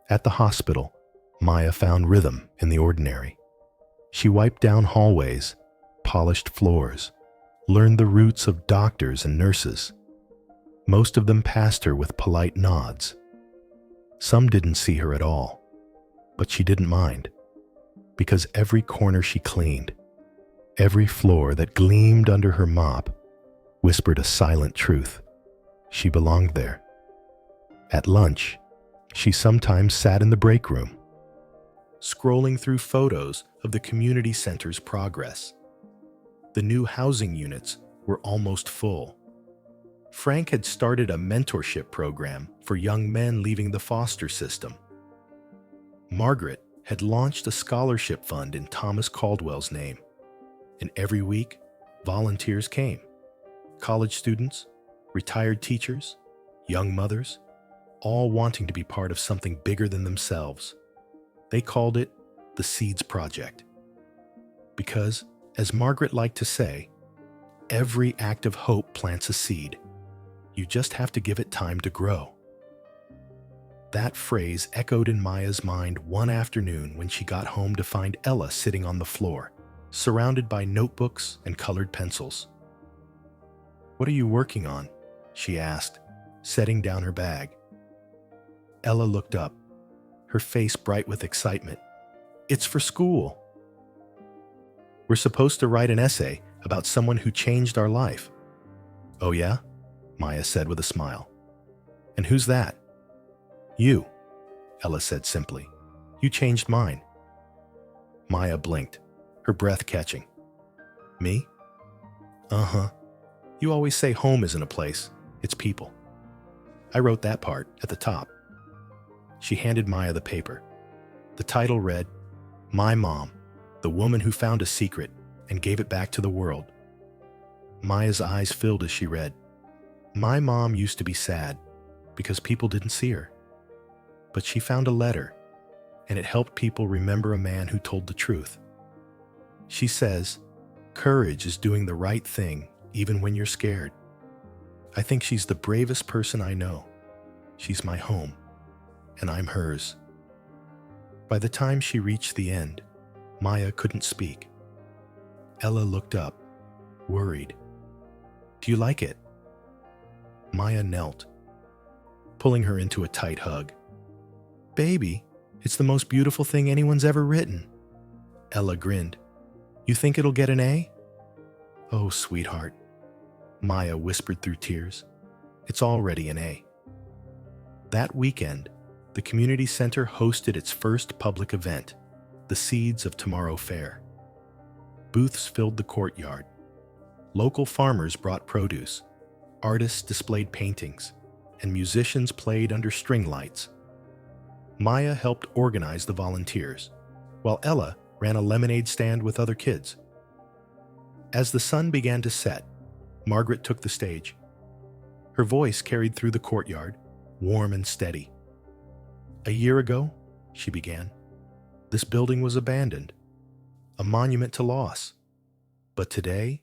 At the hospital, Maya found rhythm in the ordinary. She wiped down hallways, polished floors, learned the roots of doctors and nurses. Most of them passed her with polite nods. Some didn't see her at all, but she didn't mind, because every corner she cleaned, every floor that gleamed under her mop, whispered a silent truth. She belonged there. At lunch, she sometimes sat in the break room, scrolling through photos of the community center's progress. The new housing units were almost full. Frank had started a mentorship program for young men leaving the foster system. Margaret had launched a scholarship fund in Thomas Caldwell's name, and every week, volunteers came. College students, retired teachers, young mothers, all wanting to be part of something bigger than themselves. They called it the Seeds Project. Because, as Margaret liked to say, every act of hope plants a seed. You just have to give it time to grow. That phrase echoed in Maya's mind one afternoon when she got home to find Ella sitting on the floor, surrounded by notebooks and colored pencils. "What are you working on?" she asked, setting down her bag. Ella looked up, her face bright with excitement. "It's for school. We're supposed to write an essay about someone who changed our life." "Oh yeah?" Maya said with a smile. "And who's that?" "You," Ella said simply. "You changed mine." Maya blinked, her breath catching. "Me?" "Uh-huh. You always say home isn't a place, it's people. I wrote that part at the top." She handed Maya the paper. The title read, "My Mom, the Woman Who Found a Secret and Gave It Back to the World." Maya's eyes filled as she read. My mom used to be sad because people didn't see her. But she found a letter, and it helped people remember a man who told the truth. She says, "Courage is doing the right thing even when you're scared." I think she's the bravest person I know. She's my home, and I'm hers. By the time she reached the end, Maya couldn't speak. Ella looked up, worried. "Do you like it?" Maya knelt, pulling her into a tight hug. "Baby, it's the most beautiful thing anyone's ever written." Ella grinned. "You think it'll get an A?" "Oh, sweetheart," Maya whispered through tears. "It's already an A." That weekend, the community center hosted its first public event, the Seeds of Tomorrow Fair. Booths filled the courtyard. Local farmers brought produce, artists displayed paintings, and musicians played under string lights. Maya helped organize the volunteers, while Ella ran a lemonade stand with other kids. As the sun began to set, Margaret took the stage. Her voice carried through the courtyard, warm and steady. "A year ago," she began, "this building was abandoned, a monument to loss. But today,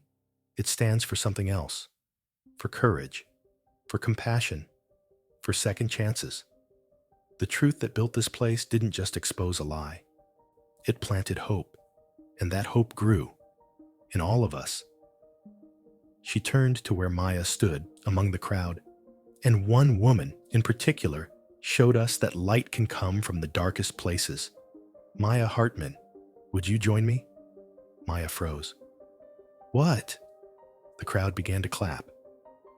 it stands for something else, for courage, for compassion, for second chances. The truth that built this place didn't just expose a lie. It planted hope, and that hope grew, in all of us." She turned to where Maya stood among the crowd, and one woman in particular showed us that light can come from the darkest places. "Maya Hartman, would you join me?" Maya froze. "What?" The crowd began to clap.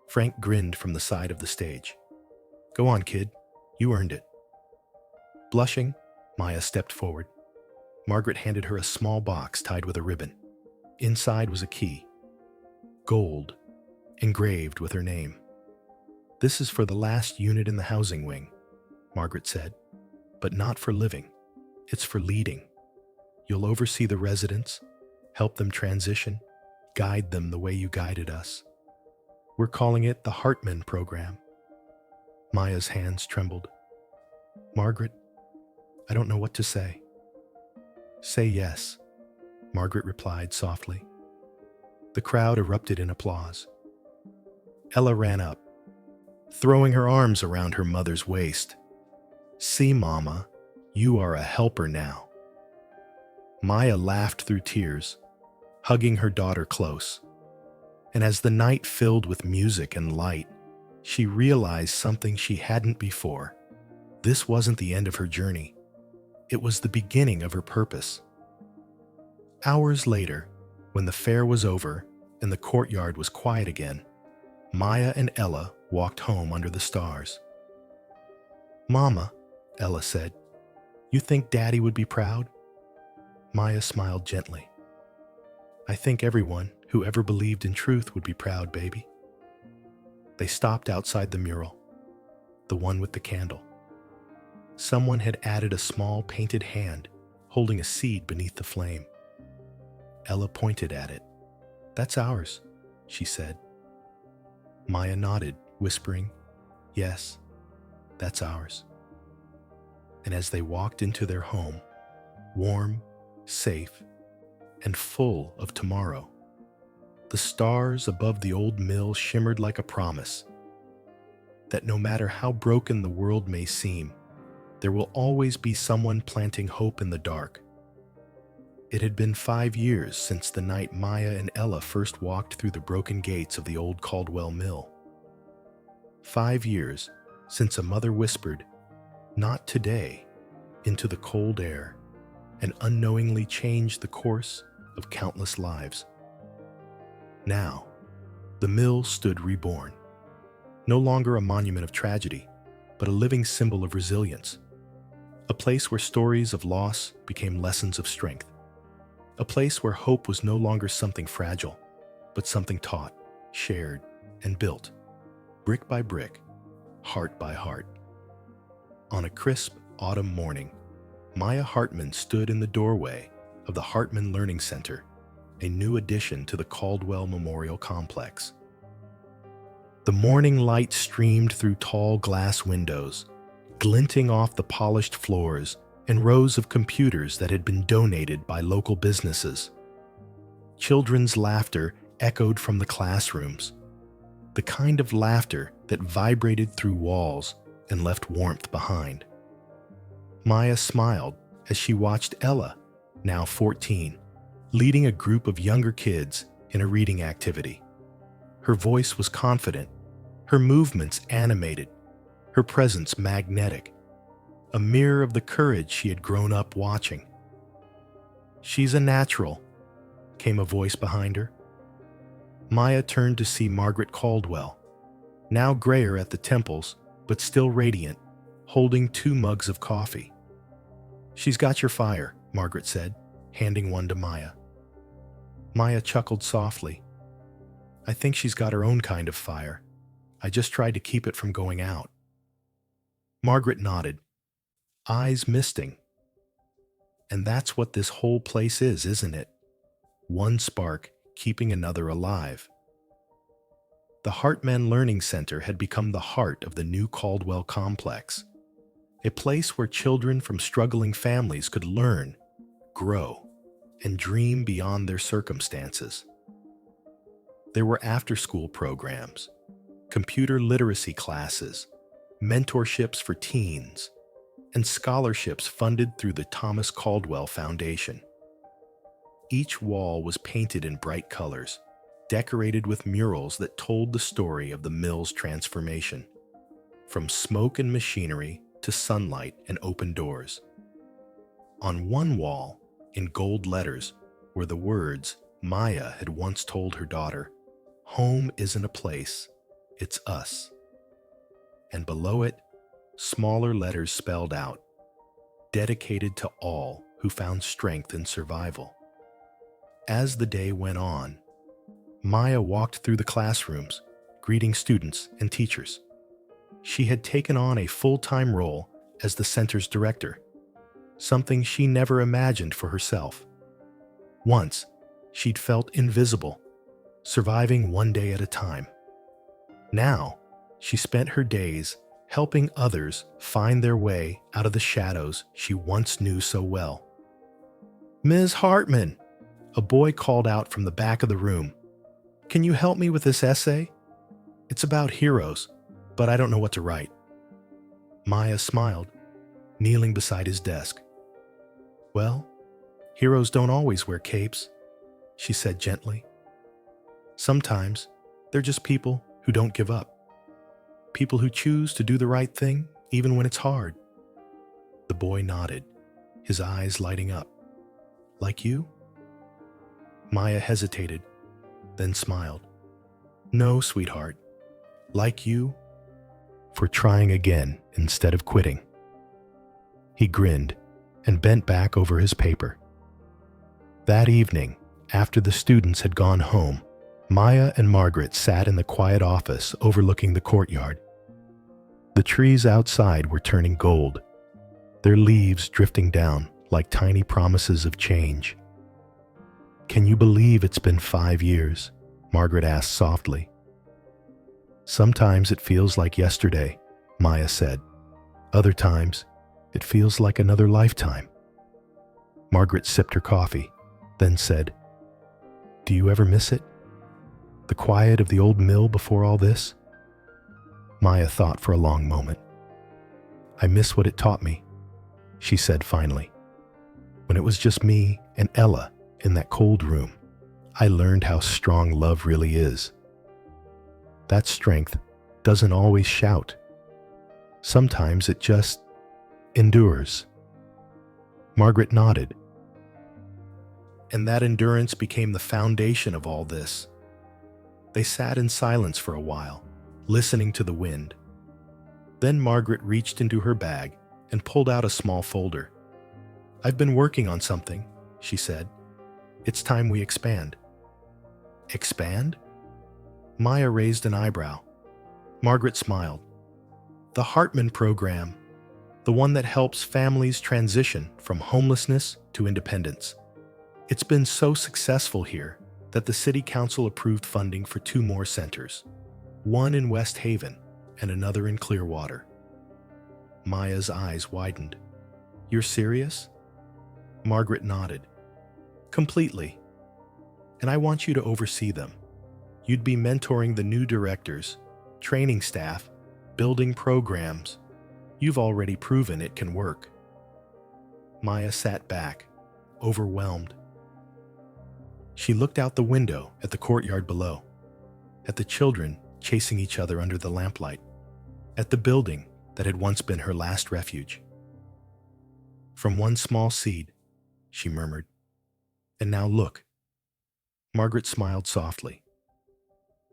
Frank grinned from the side of the stage. "Go on, kid. You earned it." Blushing, Maya stepped forward. Margaret handed her a small box tied with a ribbon. Inside was a key. Gold, engraved with her name. "This is for the last unit in the housing wing," Margaret said. "But not for living. It's for leading. You'll oversee the residents, help them transition, guide them the way you guided us. We're calling it the Hartman Program." Maya's hands trembled. "Margaret, I don't know what to say." "Say yes," Margaret replied softly. The crowd erupted in applause. Ella ran up, throwing her arms around her mother's waist. "See, Mama, you are a helper now." Maya laughed through tears, hugging her daughter close. And as the night filled with music and light, she realized something she hadn't before. This wasn't the end of her journey. It was the beginning of her purpose. Hours later, when the fair was over and the courtyard was quiet again, Maya and Ella walked home under the stars. "Mama," Ella said, "you think Daddy would be proud?" Maya smiled gently. "I think everyone who ever believed in truth would be proud, baby." They stopped outside the mural, the one with the candle. Someone had added a small painted hand holding a seed beneath the flame. Ella pointed at it. "That's ours," she said. Maya nodded, whispering, "Yes, that's ours." And as they walked into their home, warm, safe, and full of tomorrow, the stars above the old mill shimmered like a promise that no matter how broken the world may seem, There will always be someone planting hope in the dark. It had been 5 years since the night Maya and Ella first walked through the broken gates of the old Caldwell Mill. 5 years since a mother whispered, "Not today," into the cold air and unknowingly changed the course of countless lives. Now, the mill stood reborn, no longer a monument of tragedy, but a living symbol of resilience. A place where stories of loss became lessons of strength. A place where hope was no longer something fragile, but something taught, shared, and built, brick by brick, heart by heart. On a crisp autumn morning, Maya Hartman stood in the doorway of the Hartman Learning Center, a new addition to the Caldwell Memorial Complex. The morning light streamed through tall glass windows, glinting off the polished floors and rows of computers that had been donated by local businesses. Children's laughter echoed from the classrooms, the kind of laughter that vibrated through walls and left warmth behind. Maya smiled as she watched Ella, now 14, leading a group of younger kids in a reading activity. Her voice was confident, her movements animated, her presence magnetic, a mirror of the courage she had grown up watching. "She's a natural," came a voice behind her. Maya turned to see Margaret Caldwell, now grayer at the temples, but still radiant, holding 2 mugs of coffee. "She's got your fire," Margaret said, handing one to Maya. Maya chuckled softly. "I think she's got her own kind of fire. I just tried to keep it from going out." Margaret nodded, eyes misting. "And that's what this whole place is, isn't it? One spark keeping another alive." The Hartman Learning Center had become the heart of the new Caldwell complex, a place where children from struggling families could learn, grow, and dream beyond their circumstances. There were after-school programs, computer literacy classes, mentorships for teens, and scholarships funded through the Thomas Caldwell Foundation. Each wall was painted in bright colors, decorated with murals that told the story of the mill's transformation, from smoke and machinery to sunlight and open doors. On one wall, in gold letters, were the words Maya had once told her daughter, "Home isn't a place, it's us." And below it, smaller letters spelled out, "Dedicated to all who found strength in survival." As the day went on, Maya walked through the classrooms, greeting students and teachers. She had taken on a full-time role as the center's director, something she never imagined for herself. Once, she'd felt invisible, surviving one day at a time. Now, she spent her days helping others find their way out of the shadows she once knew so well. "Ms. Hartman," a boy called out from the back of the room, "can you help me with this essay? It's about heroes, but I don't know what to write." Maya smiled, kneeling beside his desk. "Well, heroes don't always wear capes," she said gently. "Sometimes they're just people who don't give up. People who choose to do the right thing even when it's hard." The boy nodded, his eyes lighting up. "Like you?" Maya hesitated, then smiled. "No, sweetheart. Like you, for trying again instead of quitting." He grinned and bent back over his paper. That evening, after the students had gone home, Maya and Margaret sat in the quiet office overlooking the courtyard. The trees outside were turning gold, their leaves drifting down like tiny promises of change. "Can you believe it's been 5 years?" Margaret asked softly. "Sometimes it feels like yesterday," Maya said. "Other times, it feels like another lifetime." Margaret sipped her coffee, then said, "Do you ever miss it? The quiet of the old mill before all this?" Maya thought for a long moment. "I miss what it taught me," she said finally. When it was just me and Ella in that cold room, I learned how strong love really is. That strength doesn't always shout. Sometimes it just endures. Margaret nodded. And that endurance became the foundation of all this. They sat in silence for a while, listening to the wind. Then Margaret reached into her bag and pulled out a small folder. "I've been working on something," she said. "It's time we expand." "Expand?" Maya raised an eyebrow. Margaret smiled. "The Hartman program, the one that helps families transition from homelessness to independence. It's been so successful here that the City Council approved funding for 2 more centers, one in West Haven and another in Clearwater." Maya's eyes widened. "You're serious?" Margaret nodded. "Completely. And I want you to oversee them. You'd be mentoring the new directors, training staff, building programs. You've already proven it can work." Maya sat back, overwhelmed. She looked out the window at the courtyard below, at the children chasing each other under the lamplight, at the building that had once been her last refuge. "From one small seed," she murmured. "And now look." Margaret smiled softly.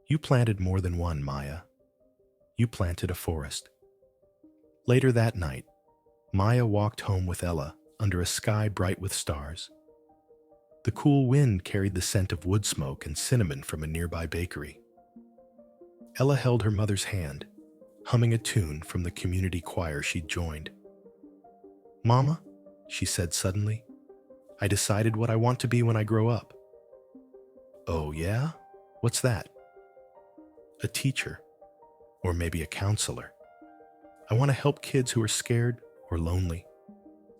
"You planted more than one, Maya. You planted a forest." Later that night, Maya walked home with Ella under a sky bright with stars. The cool wind carried the scent of wood smoke and cinnamon from a nearby bakery. Ella held her mother's hand, humming a tune from the community choir she'd joined. "Mama," she said suddenly, "I decided what I want to be when I grow up." "Oh yeah? What's that?" "A teacher, or maybe a counselor. I want to help kids who are scared or lonely,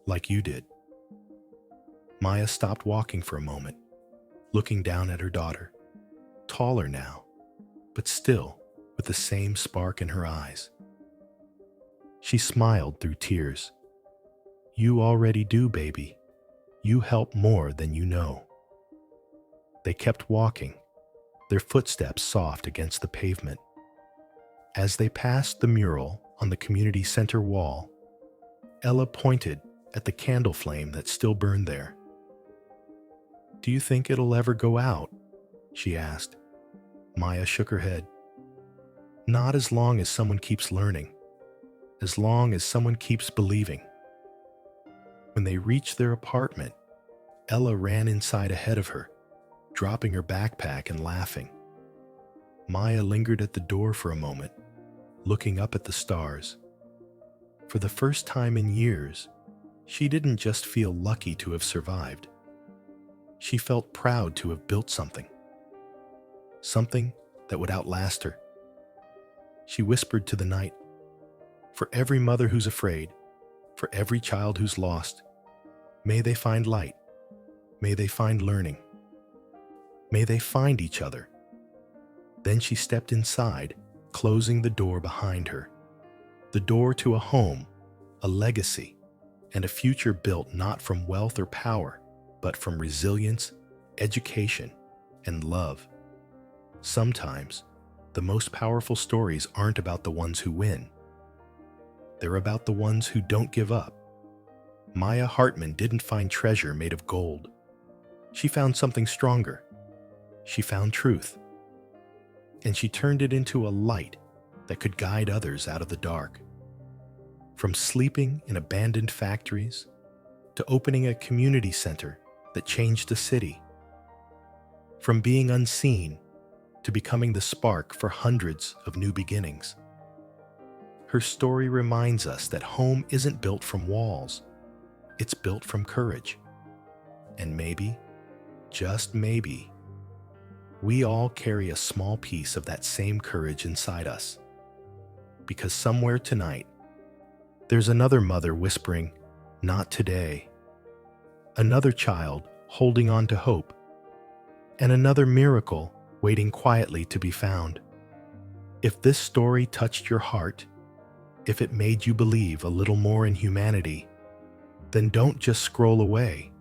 like you did." Maya stopped walking for a moment, looking down at her daughter, taller now, but still with the same spark in her eyes. She smiled through tears. "You already do, baby. You help more than you know." They kept walking, their footsteps soft against the pavement. As they passed the mural on the community center wall, Ella pointed at the candle flame that still burned there. "Do you think it'll ever go out?" she asked. Maya shook her head. "Not as long as someone keeps learning, as long as someone keeps believing." When they reached their apartment, Ella ran inside ahead of her, dropping her backpack and laughing. Maya lingered at the door for a moment, looking up at the stars. For the first time in years, she didn't just feel lucky to have survived. She felt proud to have built something that would outlast her. She whispered to the night, "For every mother who's afraid, for every child who's lost, may they find light, may they find learning, may they find each other." Then she stepped inside, closing the door behind her. The door to a home, a legacy, and a future built not from wealth or power, but from resilience, education, and love. Sometimes, the most powerful stories aren't about the ones who win. They're about the ones who don't give up. Maya Hartman didn't find treasure made of gold. She found something stronger. She found truth. And she turned it into a light that could guide others out of the dark. From sleeping in abandoned factories to opening a community center that changed the city. From being unseen to becoming the spark for hundreds of new beginnings. Her story reminds us that home isn't built from walls. It's built from courage. And maybe, just maybe, we all carry a small piece of that same courage inside us. Because somewhere tonight, there's another mother whispering, "Not today." Another child holding on to hope. And another miracle waiting quietly to be found. If this story touched your heart, if it made you believe a little more in humanity, then don't just scroll away.